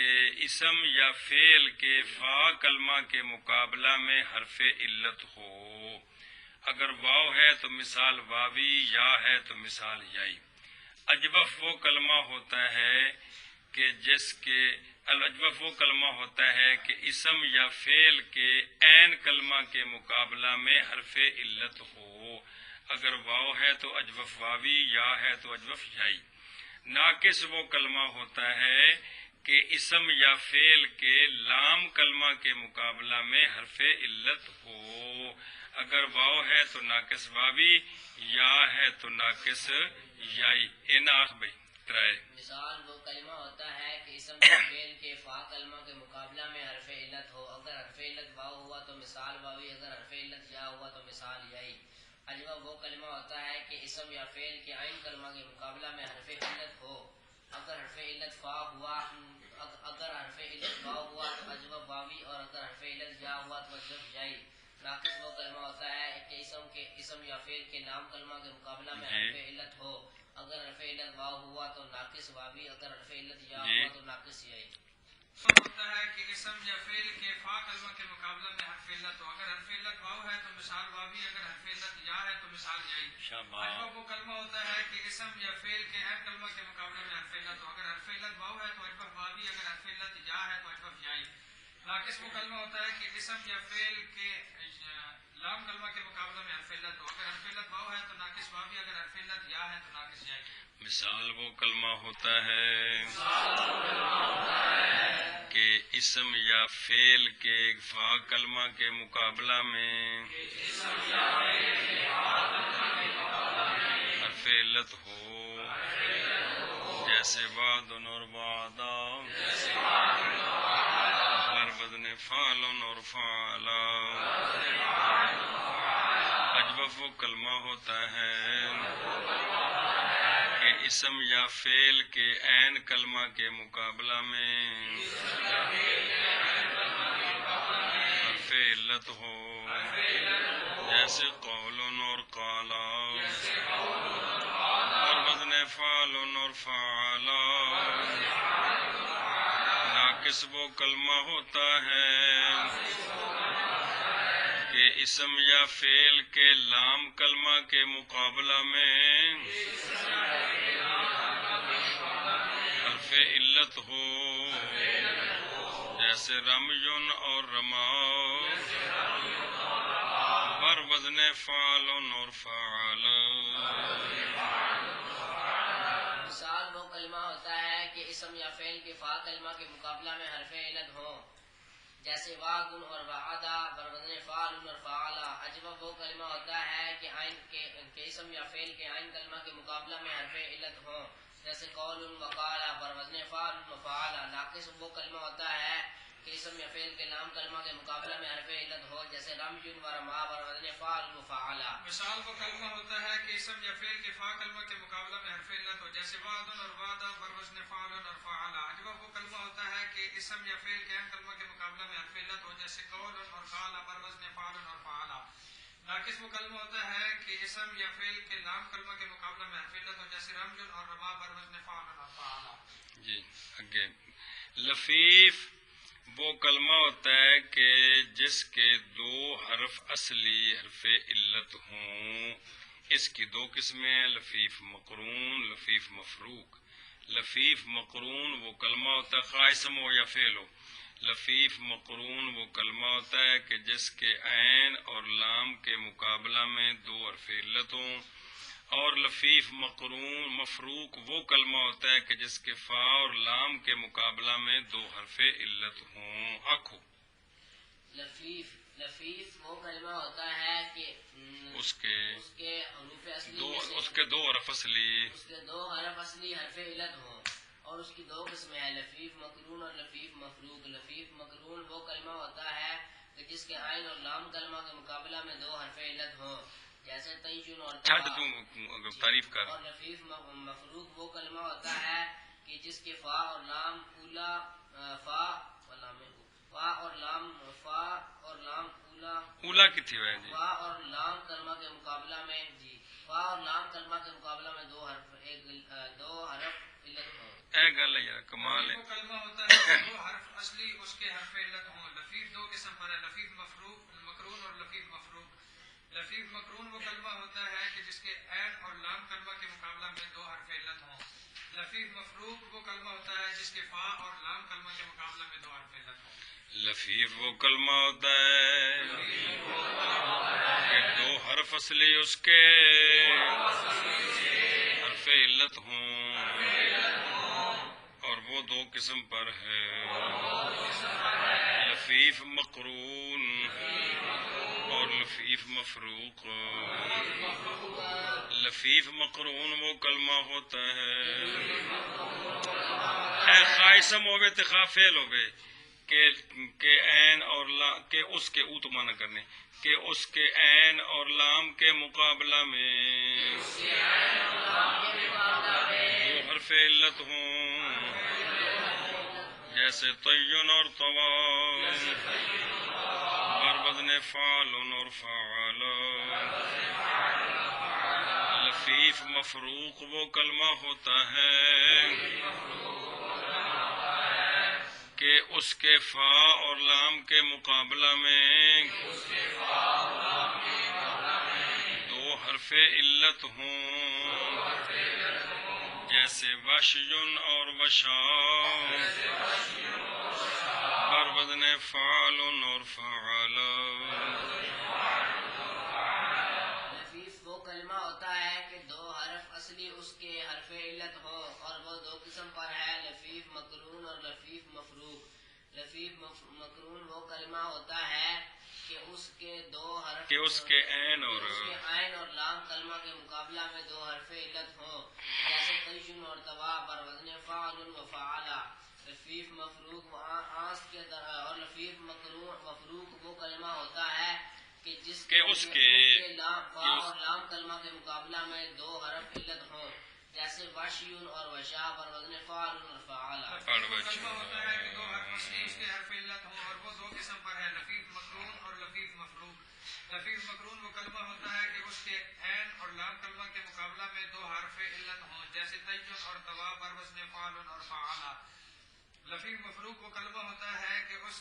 اسم یا فعل کے فا کلمہ کے مقابلہ میں حرف علت ہو. اگر واو ہے تو مثال واوی، یا ہے تو مثال یائی. اجوف وہ کلمہ ہوتا ہے کہ جس کے الاجوف وہ کلمہ ہوتا ہے کہ اسم یا فعل کے عین کلمہ کے مقابلہ میں حرف علت ہو. اگر واو ہے تو اجوف واوی، یا ہے تو اجوف یائی. ناقص وہ کلمہ ہوتا ہے کہ اسم یا فعل کے لام کلمہ کے مقابلہ میں حرف علت ہو. اگر واو ہے تو ناقص واوی، یا ہے تو ناقص یائی. بھائی ترائے. مثال وہ کلمہ ہوتا ہے کہ اسم یا فعل کے فا کلمہ کے مقابلہ میں حرف علت ہو. اگر حرف علت واو ہوا تو مثال واوی، اگر حرف علت یا ہوا تو مثال یائی. اجوا وہ کلمہ ہوتا ہے کہ اسم یا فعل کے عین کلمہ کے مقابلہ میں حرف علت ہو. اگر حرف علت فا ہوا، اگر حرف علت واو ہوا تو اجوا واوی، اور اگر حرف علت یا ہوا تو اجوف یائی. ناقص وہ کلمہ ہوتا ہے کہ اسم یا فعل کے نام کلمہ کے مقابلہ میں حرف علت ہو. اگر حرف علت واو ہوا تو ناقص واوی، اگر حرف علت یا ہوا تو ناقص یائی. ہوتا ہے کہ اسم یا فعل کے فا کلمہ کے مقابلہ میں حرف علت ہو. اگر حرف علت واو ہے تو مثال واوی، اگر حرف علت یا ہے تو مثال یائی. اجوا وہ کلمہ ہوتا ہے کہ اسم یا فعل کے عین کلمہ کے مقابلہ میں حرف علت ہو. اگر حرف علت واو ہے تو اجوا واوی، اگر حرف علت یا ہے تو اجوا یائی. ناقص وہ کلمہ ہوتا ہے کہ اسم یا فعل کے لام کلمہ کے مقابلہ میں حرف علت ہو. اگر حرف علت واو ہے تو ناقص واوی، اگر حرف علت یا ہے تو ناقص یائی. مثال وہ کلمہ ہوتا ہے کہ اسم یا فعل کے فا کلمہ کے مقابلہ میں حرف علت ہو، جیسے وعد اور وعدہ بر وزن فعل اور فعلا. اجوف وہ کلمہ ہوتا ہے کہ اسم یا فعل کے عین کلمہ کے مقابلہ میں حرف علت ہو، جیسے قول اور قالا اور وزن فعل اور فعلا. ناقص وہ کلمہ ہوتا ہے کہ اسم یا فعل کے لام کلمہ کے مقابلہ میں حرف علت ہو، جیسے رمیون اور رما بر وزن فعل اور فعل. مثال وہ کلمہ ہوتا ہے کہ اسم یا فعل کے فا کلمہ کے مقابلہ میں حرف علت ہو، جیسے وعد اور وعدہ بر وزن فعل اور فعلا. اجوا وہ کلمہ ہوتا ہے کہ اسم یا فعل کے عین کلمہ کے مقابلہ میں حرف علت ہو، جیسے قول و قالا بر وزن فعل و فعلا. ناقص وہ کلمہ ہوتا ہے کہ اسم یا فعل کے لام کلمہ کے مقابلہ میں حرف علت ہو، جیسے رمی و رما بر وزن فعل و فعلا. مثال وہ کلمہ ہوتا ہے کہ اسم یا فعل کے فا کلمہ کے مقابلہ میں حرف علت ہو، جیسے وعد اور وعدہ بر وزن فعل اور فعلا. اجوا وہ کلمہ ہوتا ہے کہ اسم یا فعل کے عین کلمہ کے مقابلہ میں حرف علت ہو، جیسے قول اور قالا بر وزن فعل اور فعلا. ناقص وہ کلمہ ہوتا ہے کہ اسم یا فعل کے لام کلمہ کے مقابلہ میں حرف علت ہو، جیسے رمی اور رما بر وزن فعل اور فعلا. جی آگے. لفیف وہ کلمہ ہوتا ہے کہ جس کے دو حرف اصلی حرف علت ہوں. اس کی دو قسمیں، لفیف مقرون، لفیف مفروق۔ لفیف مقرون وہ کلمہ ہوتا ہے خواہ اسم ہو یا فعل ہو۔ لفیف مقرون وہ کلمہ ہوتا ہے کہ جس کے عین اور لام کے مقابلہ میں دو حرف علت ہوں، اور لفیف مقرون مفروق وہ کلمہ ہوتا ہے کہ جس کے فا اور لام کے مقابلہ میں دو حرف علت ہوں۔ آنکھو لفیف وہ کلمہ ہوتا ہے کہ اس کے حروف اصلی دو میں سے اس کے دو حرف اصلی اس کے دو حرف اصلی حرف علت ہوں، اور اس کی دو قسمیں ہیں، لفیف مقرون اور لفیف مفروق۔ لفیف مقرون وہ کلمہ ہوتا ہے کہ جس کے عین اور لام کلمہ کے مقابلہ میں دو حرف علت ہوں، جیسے تیجن اور چھٹ توا۔ دوں تعریف کر۔ اور لفیف مفروق وہ کلمہ ہوتا ہے کہ جس کے فا اور لام اولا کی تھی وہ جی، فا اور لام کلمہ کے مقابلہ میں فا اور لام کلمہ کے مقابلہ میں دو حرف علت ہوں۔ اے گل ہے یار، کمال ہے۔ وہ کلمہ ہوتا ہے کہ دو حرف اصلی اس کے حرف علت ہوں۔ لفیف دو قسم پر ہے، لفیف مقرون اور لفیف مفروق۔ لفیف مقرون وہ کلمہ ہوتا ہے کہ جس کے عین اور لام کلمہ کے مقابلہ میں دو حرف علت ہوں۔ لفیف مفروق وہ کلمہ ہوتا ہے جس کے فا اور لام کلمہ کے مقابلہ میں دو حرف علت ہوں۔ لفیف وہ کلمہ ہوتا ہے کہ دو حرف اصلی اس کے حرف علت ہوں، اور وہ دو قسم پر ہے، لفیف مقرون اور لفیف مفروق۔ لفیف مقرون وہ کلمہ ہوتا ہے خائصم ہوئے تخا فعل ہوئے کہ عین اور لام کے اس کے او تو مانا کرنے کہ اس کے عین اور لام کے مقابلہ میں دو حرف علت ہوں، جیسے طیّن اور طوا، بر وزن فعل اور فعل۔ لفیف مفروق وہ کلمہ ہوتا ہے کہ اس کے فا اور لام کے مقابلہ میں دو حرف علت ہوں، جیسے وشیٌ اور وشا، بر وزن فعل اور فعل۔ لفیف وہ کلمہ ہوتا ہے کہ دو حرف اصلی اس کے حرف علت ہوں، اور وہ دو قسم پر ہے، لفیف مقرون اور لفیف مفروق۔ لفیف مقرون وہ کلمہ ہوتا ہے کہ اس کے دو حرف کہ اس کے عین اور عین اور لام کلمہ کے مقابلہ میں دو حرف علت ہوں، جیسے تیجن اور توا، بر وزن فعل و فعل۔ لفیف مفروق اور لفیف مفروق وہ کلمہ ہوتا ہے کہ جس کہ اس کے فا اور لام کلمہ کے مقابلہ میں دو حرف علت ہوں، جیسے وشیٌ اور وشا، بر وزن فعل اور فعل۔ کلمہ ہوتا ہے کہ دو حرف اصلی اس کے حرف علت ہوں، اور وہ دو قسم پر ہے، لفیف مقرون اور لفیف مفروق۔ لفیف مقرون وہ کلمہ ہوتا ہے کہ اس کے عین اور لام کلمہ کے مقابلہ میں دو حرف علت ہوں، جیسے تیّن اور توا، بر وزن فعل اور فعل۔ لفیف مفروق وہ کلمہ ہوتا ہے کہ اس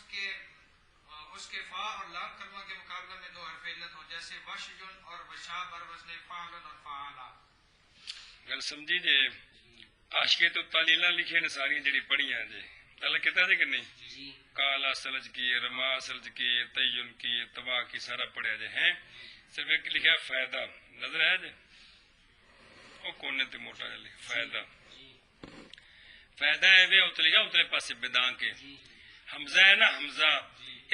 کے فا اور لام کلمہ کے مقابلہ میں دو حرف علت ہوں، جیسے وشیٌ اور وشا، بر وزن فعل اور فعل۔ گل سمجھی جے عاشقے تو تعلیلاں لکھے نے ساری جڑی پڑھیاں جے اللہ کہتا جے کہ نہیں، کالا سلج کی، رما سلج کی، تیّن کی، تباہ کی، سارا پڑھیا جے ہیں، صرف ایک لکھا فائدہ نظر ہے جے او کونے تے موٹا جے فائدہ ہے وہ اتلے گا اتلے پاسے بدان کے حمزہ ہے نا، حمزہ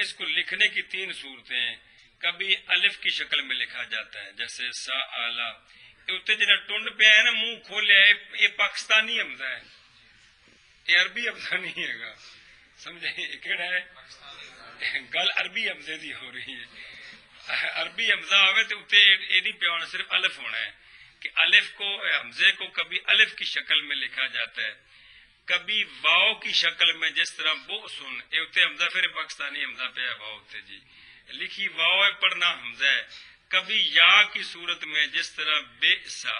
اس کو لکھنے کی تین صورتیں ہیں، کبھی الف کی شکل میں لکھا جاتا ہے جیسے سا آلہ، اتنے جنہیں ٹنڈ پہ ہے نا منہ کھولے ہے، یہ پاکستانی حمزہ ہے، یہ عربی حمزہ نہیں ہے گا، سمجھے یہ کہڑا ہے گل عربی حمزے دی ہو رہی ہے، عربی حمزہ ہوئے تو اتنے یہ نہیں پہ ہونا، صرف الف ہونا ہے کہ الف کو حمزے کو کبھی الف کی شکل میں لکھا جاتا ہے، کبھی واؤ کی شکل میں، جس طرح بو سن یہ اتنے حمزہ پھر پاکستانی حمزہ پہ ہے واؤ اتنے جی لکھی واؤ ہے، پڑھنا حمزہ ہے، کبھی یا کی صورت میں جس طرح بے سا،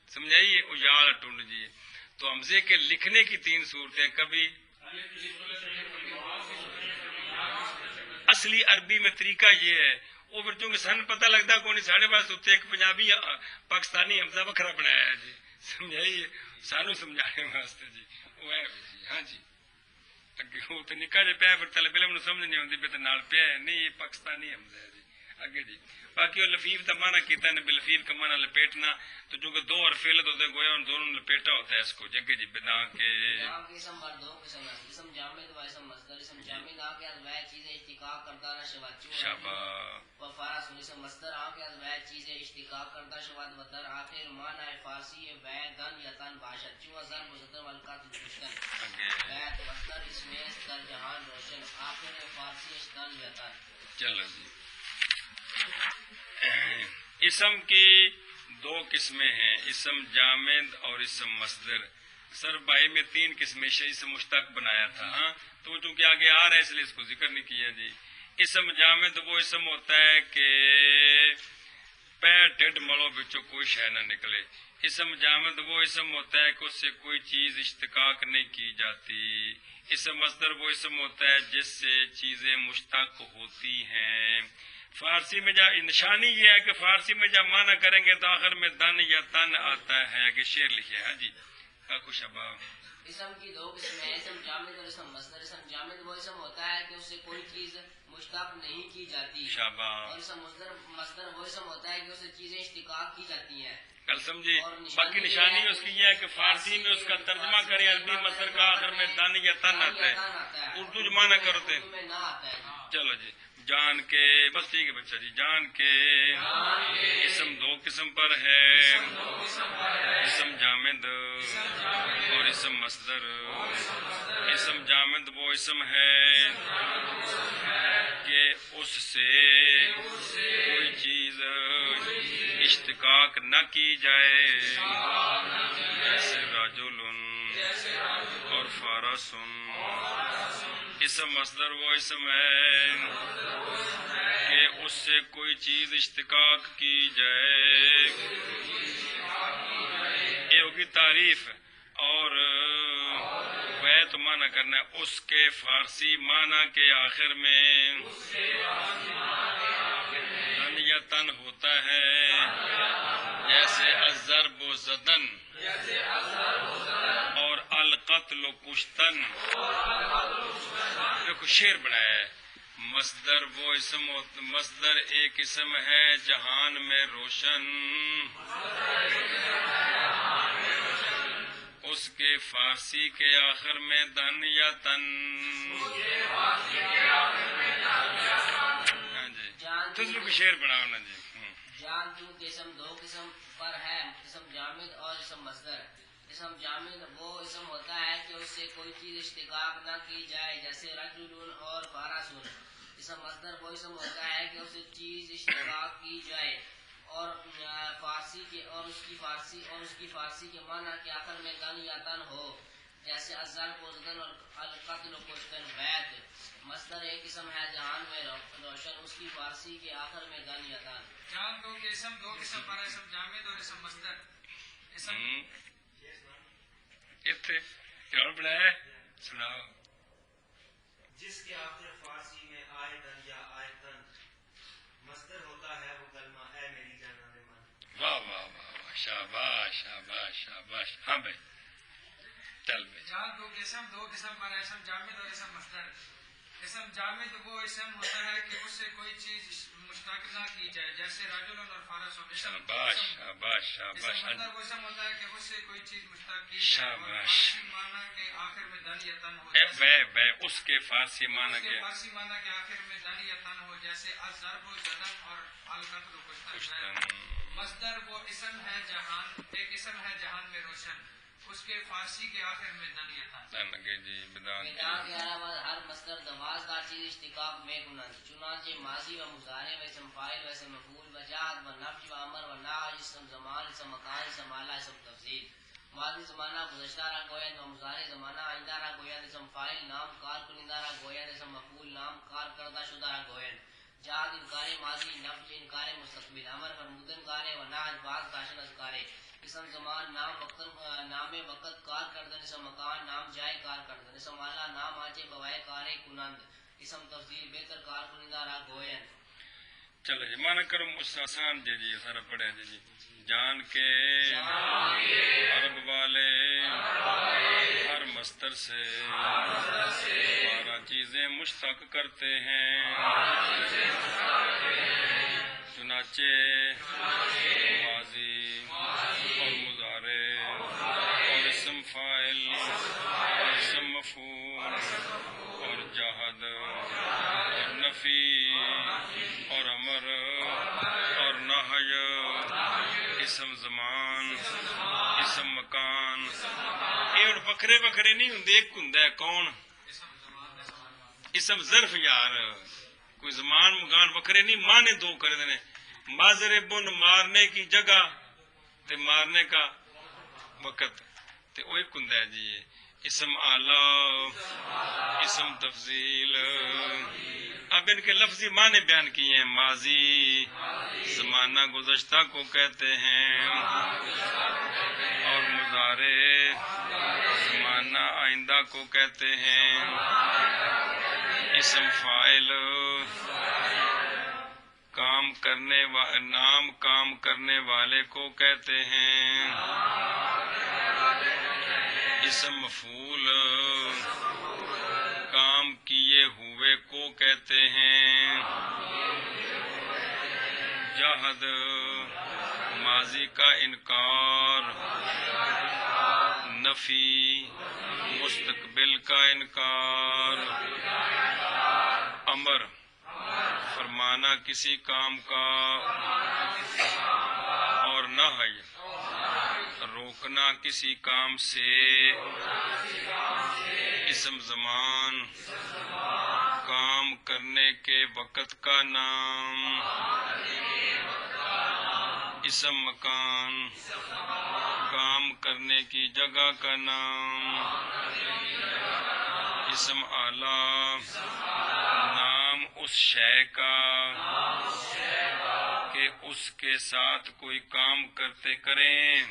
سمجھائیے وہ یا ٹونڈ جی، تو حمزے کے لکھنے کی تین صورتیں، کبھی اصلی عربی میں طریقہ یہ ہے وہ پھر چونکہ سن پتہ لگتا کون ساڑھے پاس اتنے ایک پنجابی پاکستانی حمزہ وکھرا بنایا ہے جی سمجھائیے سانو سمجھانے واسطے جی وہ ہے جی ہاں جی اگے وہ تو نکا جہ پیا پھر طالب علم سمجھ نہیں آتی پہ تو نال پیا ہے نہیں یہ پاکستانی حمزہ ہے جی اگے جی باقی وہ لفیف کا معنی کیتا ہے بلفیف کا معنی لپیٹنا تو چونکہ دو اور فعلت ہوتے گویا ان دونوں لپیٹا ہوتا ہے اس کو جگہ جی بنا کے اسم بر دو قسم ہے اسم جامد و اسم مصدر اسم جامد آ کے ازوائے چیزیں اشتقاق کرتا نہ شواچو شاباش و فارس اسم مصدر آ کے ازوائے چیزیں اشتقاق کرتا شواد و در آخر معنی فارسی وے دن یا تن باشد چون ضرب و زدر والقات کشتن وے مصدر اس میں در جہان روشن آخر فارسی اشتن یا تن. چلو جی اسم کی دو قسمیں ہیں اسم جامد اور اسم مصدر سر بھائی میں تین قسمیں اسم مشتق بنایا تھا ہاں تو وہ چونکہ آگے آ رہا ہے اس لیے اس کو ذکر نہیں کیا جی اسم جامد وہ اسم ہوتا ہے کہ پیر ٹھڈ مڑو بچوں کوئی شے نہ نکلے اسم جامد وہ اسم ہوتا ہے کہ اس سے کوئی چیز اشتقاق نہیں کی جاتی اسم مصدر وہ اسم ہوتا ہے جس سے چیزیں مشتق ہوتی ہیں فارسی میں جا نشانی یہ ہے کہ فارسی میں جب معنی کریں گے تو آخر میں دن یا تن آتا ہے کہ شعر لکھے ہاں جی کاکو شباب اسم کی دو قسمیں ہیں اسم جامد اور اسم مصدر اسم جامد وہ اسم ہوتا ہے کہ اس سے کوئی چیز مشتق نہیں کی جاتی شاباش اور اسم مصدر وہ اسم ہوتا ہے کہ اس سے چیزیں اشتقاق کی جاتی ہیں کل سمجھے باقی نشانی اس کی یہ ہے کہ فارسی میں اس کا ترجمہ کریں عربی مصدر کا آخر میں دن یا تن آتا ہے اردو جو معنی کرتے چلو جی جان کے بس ٹھیک ہے بچہ جی جان کے اسم دو قسم پر ہے اسم جامد اور اسم مصدر اسم جامد وہ اسم ہے کہ اس سے کوئی چیز اشتقاق نہ کی جائے جیسے رجل اور فارسن اسم مصدر وہ اسم ہے کہ اس سے کوئی چیز اشتقاق کی جائے یہ ہوگی تعریف اور ویت معنی کرنا ہے اس کے فارسی معنی کے آخر میں دن یا تن ہوتا ہے جیسے الضرب و زدن اور القتل و کشتن دیکھو شعر بنایا ہے مصدر وہ اسم مصدر ایک اسم ہے جہان میں روشن اس کے فارسی کے آخر میں دن یا تن ہاں جی تجھے بھی شعر بناؤ نا جی جان تو اسم دو قسم پر ہے اسم جامد اور اسم مصدر اسم جامد وہ اسم ہوتا ہے کہ اس سے کوئی چیز اشتقاق نہ کی جائے جیسے رجل اور فارسن اسم مصدر وہ اسم ہوتا ہے کہ اس سے چیز اشتقاق کی جائے اور فارسی کے اور اس کی فارسی کے معنی کے آخر میں دن یا تن ہو جیسے الضرب و زدن اور القتل و کشتن بیت مصدر ایک اسم ہے جہان میں روشن اس کی فارسی کے آخر میں دن یا تن جان دو کہ اسم دو قسم پر ہے اسم جامد اور اسم مصدر اسم اتنے کیا بنایا سناؤ جس کے آخر فارسی میں آئے دن یا آئے تن مصدر ہوتا ہے وہ کلمہ اے میری جانان من واہ واہ واہ شاباش شاباش شاباش ہاں بھائی چل بھائی جان دو قسم دو قسم پر ہے اسم جامد اور اسم مصدر اسم جامد وہ اسم ہوتا ہے کہ اس سے کوئی چیز مشتق نہ کی جائے جیسے رجل اور فارس شاباش شاباش شاباش اسم مصدر وہ اسم ہوتا ہے کہ اس سے کوئی چیز مشتق کی جائے اور فارسی معنی کے آخر میں دن یا تن ہو بے اس کے فارسی معنی کے فارسی معنی کے آخر میں دن یا تن ہو جیسے الضرب و زدن اور القتل و کشتن مصدر وہ اسم ہے جہان ایک اسم ہے جہان میں روشن اس کے فارسی کے آخر میں دن یا تن جی بدان کے علاوہ ہر مصدر دواز دار چیز اشتقاق میں گناہ چنانچہ ماضی و مضارع و اسم فاعل و اسم مفعول و جہد و نفی و امر و نهی اسم زمان اسم مکان اسم حال اسم تفضیل ماضی زمانہ گزشتہ را گویند و مضارع زمانہ آئندہ را گویند اسم فاعل نام کار کنندہ را گویند اسم مفعول نام کار کردہ شدہ را گویند جہد انکار ماضی نفی انکار مستقبل امر فرمودن کارے و نهی بعض داشن از کارے اسم زمان نام وقت کار کردن اسم مکان نام جائے کار کردن اسم والا نام آچے بوائے کارے کنند اسم تفضیل بہتر کار کنندہ را گوین چلو جی مانا کرو مجھ آسان جی سارا پڑھا جی جان کے عرب والے ہر مستر سے 12 چیزیں مشتق کرتے ہیں چنانچہ ماضی اور مضارع اور اسم فاعل اور اسم مفعول اور جہد اور نفی اور امر اور نہی اسم زمان اسم مکان یہ اور بکھرے بکھرے نہیں ہوں ایک ہوں کون اسم ظرف یار کوئی زمان مکان بکھرے نہیں معنی دو کر دینے ماضربن مارنے کی جگہ تے مارنے کا وقت تے وہ ایک ہوں جی اسم اعلی اسم تفضیل اب ان کے لفظی معنی بیان کیے ہیں ماضی زمانہ گزشتہ کو کہتے ہیں اور مضارع زمانہ آئندہ کو کہتے ہیں اسم فاعل نام کام کرنے والے کو کہتے ہیں اسم مفعول کام کیے ہوئے کو کہتے ہیں جہد ماضی کا انکار نفی مستقبل کا انکار امر فرمانا کسی کام کا اور نہی روکنا کسی کام سے اسم زمان کام کرنے کے وقت کا نام اسم مکان کام کرنے کی جگہ کا نام اسم اعلی نام اس شے کا کہ اس کے ساتھ کوئی کام کریں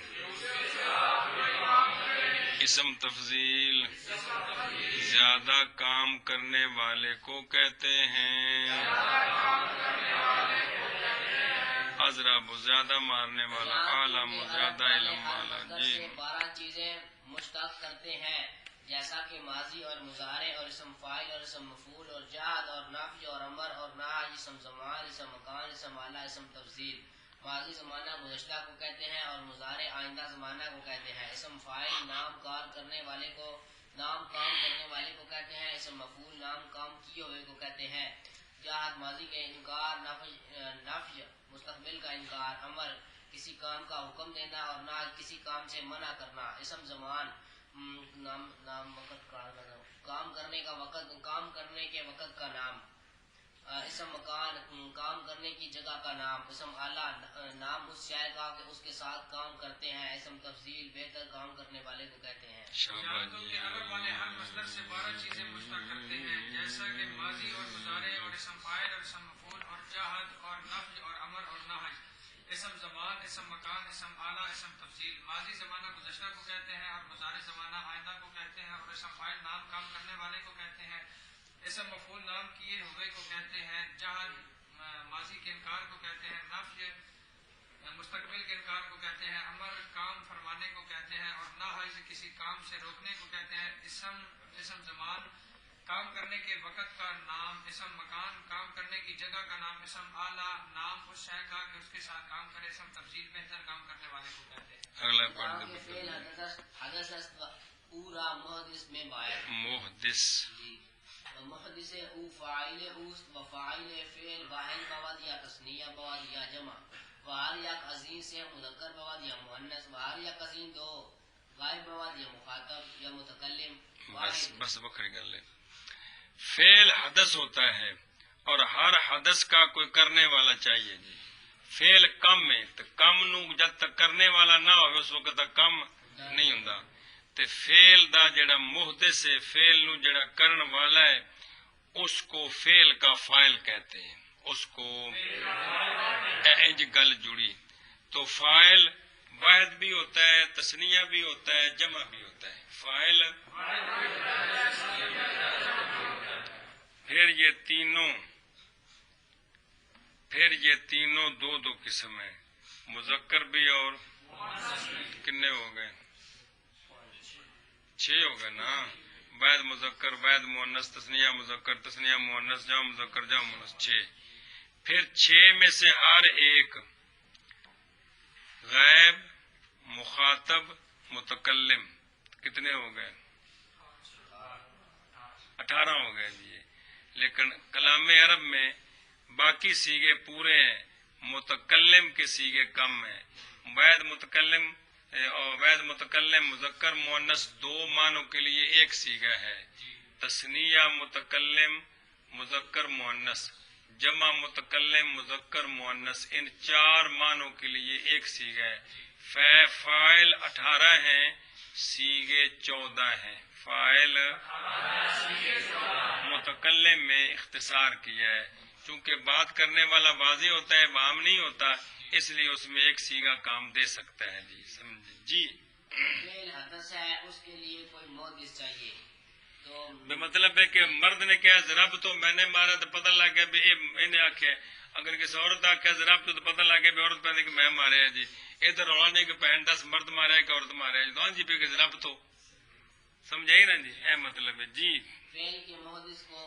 اسم تفضیل زیادہ کام کرنے والے کو کہتے ہیں اضرب زیادہ مارنے والا عالم زیادہ علم والا جی 12 چیزیں مشتق کرتے ہیں جیسا کہ ماضی اور مضارع اور اسم فاعل اور اسم مفعول اور جہد اور نفی اور امر اور نہی اسم زمان اسم مکان اسم اعلی اسم تفضیل ماضی زمانہ گزشتہ کو کہتے ہیں اور مضارع آئندہ زمانہ کو کہتے ہیں اسم فاعل نام کام کرنے والے کو کہتے ہیں اسم مفعول نام کام کیے ہوئے کو کہتے ہیں جہد ماضی کے انکار نفی مستقبل کا انکار امر کسی کام کا حکم دینا اور نہ کسی کام سے منع کرنا اسم زمان کام کرنے کے وقت کا نام اسم مکان کام کرنے کی جگہ کا نام اسم اعلی نام اس شے کا کہ اس کے ساتھ کام کرتے ہیں اسم تفضیل بہتر کام کرنے والے کو کہتے ہیں جانتوں کے عرب والے ہر مصدر سے 12 چیزیں مشتق کرتے ہیں جیسا کہ ماضی اور مضارع اور اسم فاعل اور اسم مفعول اور جہد اور نفی اور امر اور نہی اسم زمان اسم مکان اسم اعلی اسم تفضیل ماضی زمانہ گزشتہ کو کہتے ہیں اور مضارع زمانہ آئندہ کو کہتے ہیں اور اسم فاعل نام کام کرنے والے کو کہتے ہیں اسم مفعول نام کیے ہوئے کو کہتے ہیں جہد ماضی کے انکار کو کہتے ہیں نفی مستقبل کے انکار کو کہتے ہیں امر کام فرمانے کو کہتے ہیں اور نہی کسی کام سے روکنے کو کہتے ہیں اسم زمان کام کرنے کے وقت کا نام اسم مکان کام کرنے کی جگہ کا نام اسم اعلی نام اس شے کا کہ اس کے ساتھ کام کرے اسم تفضیل بہتر کام کرنے والے کو کہتے ہیں اگلا پڑھ حدث پورا محدث میں باعث محدث او فاعل او وفاعل فعل واحد بواد یا تثنیہ بواد یا جمع وہر یا قزین سے مذکر بواد یا مؤنث وہر یا قزین دو غائب بواد یا مخاطب یا متکلم بس بکھر کر لے فعل حدث ہوتا ہے اور ہر حدث کا کوئی کرنے والا چاہیے جی فعل کم ہے تو کم نو جب تک کرنے والا نہ ہو اس وقت تک کم نہیں ہوندا تے فعل دا جڑا محدث ہے فعل نو جڑا کرن والا ہے اس کو فعل کا فاعل کہتے ہیں اس کو اج گل جڑی تو فاعل واحد بھی ہوتا ہے تثنیہ بھی ہوتا ہے جمع بھی ہوتا ہے فاعل پھر یہ تینوں پھر یہ تینوں دو دو قسم ہیں، مذکر بھی اور کتنے ہو گئے؟ 6 ہو گئے نا، واحد مذکر، واحد مؤنث، تثنیہ مذکر، تثنیہ مؤنث، جمع مذکر، جمع مؤنث، 6۔ پھر 6 میں سے ہر ایک غائب، مخاطب، متکلم کتنے ہو گئے؟ 18 ہو گئے جی۔ لیکن کلام عرب میں باقی سیغے پورے ہیں، متکلم کے سیغے کم ہیں۔ واحد متکلم اور واحد متکلم مذکر مؤنث دو معنوں کے لیے ایک سیغہ ہے، تثنیہ متکلم مذکر مؤنث، جمع متکلم مذکر مؤنث، ان 4 معنوں کے لیے ایک سیغہ ہے۔ فاعل 18 ہیں، سیغے 14 ہیں۔ فاعل متکلم میں اختصار کیا ہے، چونکہ بات کرنے والا واضح ہوتا ہے، عام نہیں ہوتا، اس لیے اس میں ایک سیغہ کام دے سکتا ہے جی، سمجھے جی۔ فعل حدث ہے، اس کے لیے کوئی محدث چاہیے، تو مطلب ہے کہ مرد نے کہا ضرب تو میں نے مارا تو پتہ لگ گیا بھی انہیں آخیا، اگر کسی عورت آخیا ضرب تو پتہ لگ گیا بھی عورت پہنے کہ میں مارے جی، ادھر رولا نہیں کہ پہن 10 مرد مارے کہ عورت مارے تو ہاں جی پہ کہ ضرب تو سمجھائی نا جی، اے مطلب ہے جی۔ فعل کے محدث کو،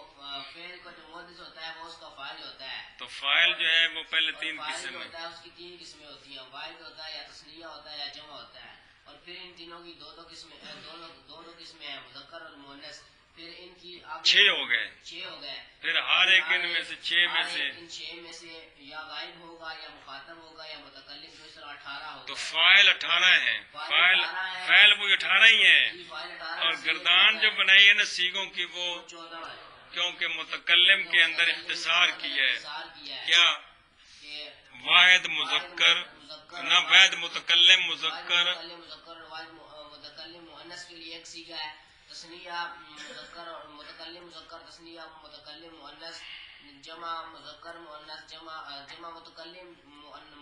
فعل کا جو محدث ہوتا ہے وہ اس کا فاعل ہوتا ہے، تو فاعل جو ہے وہ پہلے اور 3 فاعل قسم جو ہیں، ہوتا ہے اس کی 3 قسمیں ہوتی ہیں، واحد ہوتا ہے یا تثنیہ ہوتا ہے یا جمع ہوتا ہے، اور پھر ان تینوں کی دو قسمیں، دو قسمیں ہیں، مذکر اور مؤنث۔ پھر ان کی 6 ہو گئے، 6 ہو گئے، پھر ہر ایک ان میں سے 6 میں ہر سے ایک ان 6 میں سے یا غائب ہوگا یا مخاطب ہوگا یا متکلم، جو اس طرح 18 ہوگا۔ تو فاعل 18 ہیں، فاعل وہ 18 ہی ہیں، اور گردان جو بنائی ہے نا سیغوں کی وہ 14 ہے، کیونکہ متکلم کے اندر اختصار کیا ہے، کیا کہ واحد مذکر نہ واحد متکلم مذکر، واحد متکلم مؤنث کے لیے ایک سیغہ ہے، تثنیہ مذکر اور متکلم مذکر، تثنیہ متکلم مؤنث، جمع مذکر مؤنث، جمع متکلم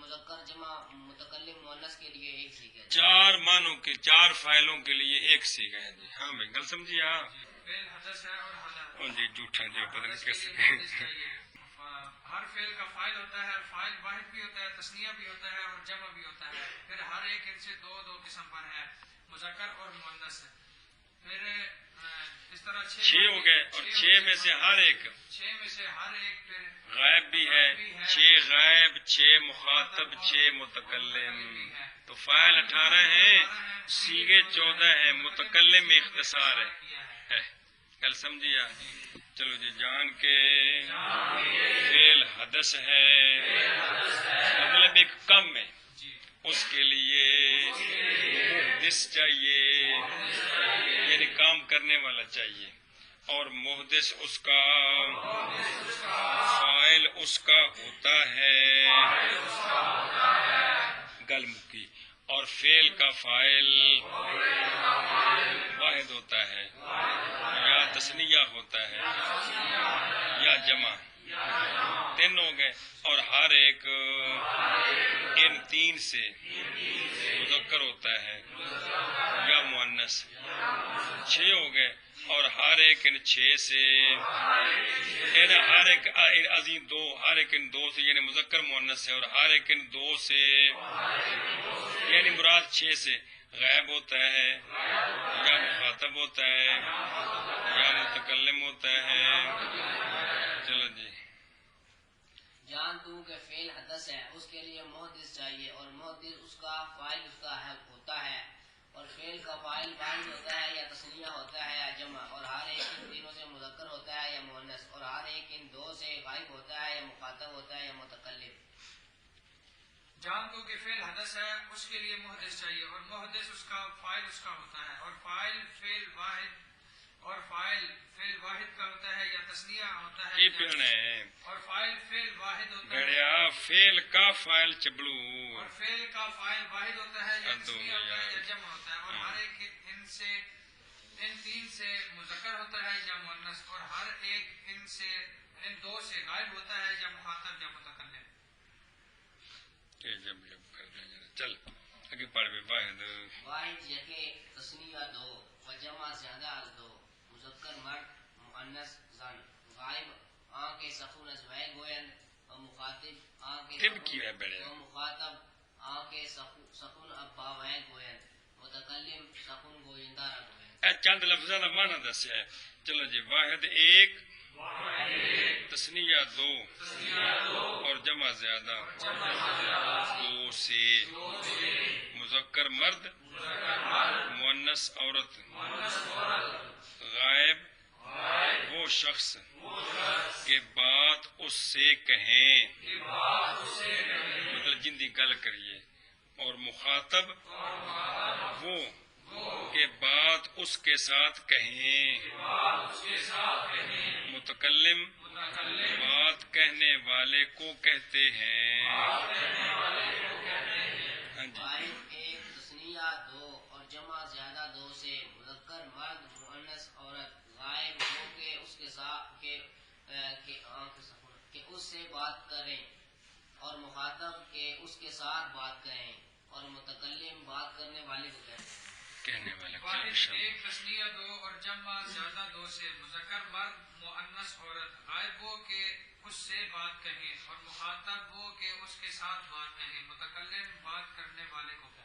مذکر، جمع متکلم مؤنث کے لیے ایک سیغہ ہے۔ 4 معنوں کے 4 فاعلوں کے لیے ایک سیغہ ہے جی۔ ہاں بھائی گل سمجھیے؟ ہاں فعل حدث ہے اور حدث ہاں جی، جھوٹا جو پتہ نہیں اس کے کیسے لیے محدث چاہیے۔ ہر فعل کا فاعل ہوتا ہے، فاعل واحد بھی ہوتا ہے، تثنیہ بھی ہوتا ہے اور جمع بھی ہوتا ہے، پھر ہر ایک ان سے دو قسم پر ہے، مذکر اور مؤنث۔ پھر اس طرح 6 ہو گئے، اور 6 میں سے ہر ایک 6 میں سے ہر ایک پھر غائب بھی ہے، 6 غائب، 6 مخاطب، 6 متکلم، تو فاعل 18 ہیں، سیغے 14 ہیں، متکلم میں اختصار ہے۔ گل سمجھیا؟ چلو جی، جان کے فعل حدث ہے، مطلب ایک کم ہے، اس کے لیے محدث چاہیے، یعنی کام کرنے والا چاہیے، اور محدث اس کا فاعل اس کا ہوتا ہے، گل مکی، اور فعل کا فاعل واحد ہوتا ہے، یا تثنیہ ہوتا ہے یا جمع، 3 ہو گئے، اور ہر ایک ان 3 سے مذکر ہوتا ہے یا مؤنث، 6 ہو گئے، اور ہر ایک ان 6 سے ہر ایک عظیم 2، ہر ایک ان 2 سے یعنی مذکر مؤنث ہے، اور ہر ایک ان 2 سے یعنی مراد 6 سے غائب ہوتا ہے یا مخاطب ہوتا ہے یا متکلم ہوتا ہے۔ چلو جی، جان تو کہ فعل حدث ہے، اس کے لیے محدث چاہیے، اور محدث اس کا فاعل اس کا ہوتا ہے، اور فعل کا فاعل واحد ہوتا ہے یا تثنیہ ہوتا ہے یا جمع، اور ہر ایک ان تینوں سے مذکر ہوتا ہے یا مؤنث، اور ہر ایک ان 2 سے غائب ہوتا ہے یا مخاطب ہوتا ہے یا متکلم۔ جان کو کہ فعل حدث ہے، اس کے لیے محدث چاہیے، اور محدث اس کا فاعل اس کا ہوتا ہے، اور فاعل فعل واحد کا ہوتا ہے یا تثنیہ ہوتا ہے، یہ پڑھنا ہے، اور فاعل فعل واحد ہوتا ہے، گڑیا فعل کا فاعل چبڑو، اور فعل کا فاعل واحد ہوتا ہے یا تثنیہ ہوتا ہے یا جمع ہوتا ہے، اور ہر ایک ان 3 سے مذکر ہوتا ہے یا مؤنث، اور ہر ایک ان 2 سے غائب ہوتا ہے یا مخاطب یا متکلم۔ جب کر دیں گے، چل آگے پڑھ بھی واحد واحد یکے، تثنیہ 2، و جمع زیادہ از 2، مذکر مرد، مؤنث زن، غائب آن کے سخون از وے گویند، اور مخاطب آ کے طب کی ہے بڑے اور مخاطب آ کے سکون ابا وین گوین متکلم سکون گوئندہ گوین. اے چند لفظوں کا معنی دسیا ہے. چلو جی. واحد ایک، تسنیہ دو اور جمع زیادہ، دو سے، مذکر مرد، مؤنث عورت، غائب وہ شخص کہ بات اس سے کہیں، مطلب جن دی گل کریے، اور مخاطب وہ کہ بات اس کے ساتھ کہیں، متکلم بات کہنے والے کو کہتے ہیں. ہاں جی. واحد ایک، تسنیہ دو اور جمع زیادہ دو سے، مذکر مرد مؤنث عورت، غائب ہو کے اس کے ساتھ کہ اس سے بات کریں، اور مخاطب کہ اس کے ساتھ بات کریں، اور متکلم بات کرنے والے کو کہتے ہیں. کہنے والے کو. واحد ایک، تسنیہ دو اور جمع زیادہ دو سے، مذکر مرد مؤنث عورت، غائب ہو کہ اس سے بات کہیں، اور مخاطب ہو کہ اس کے ساتھ بات کہیں، متکلم بات کرنے والے کو کہتے ہیں.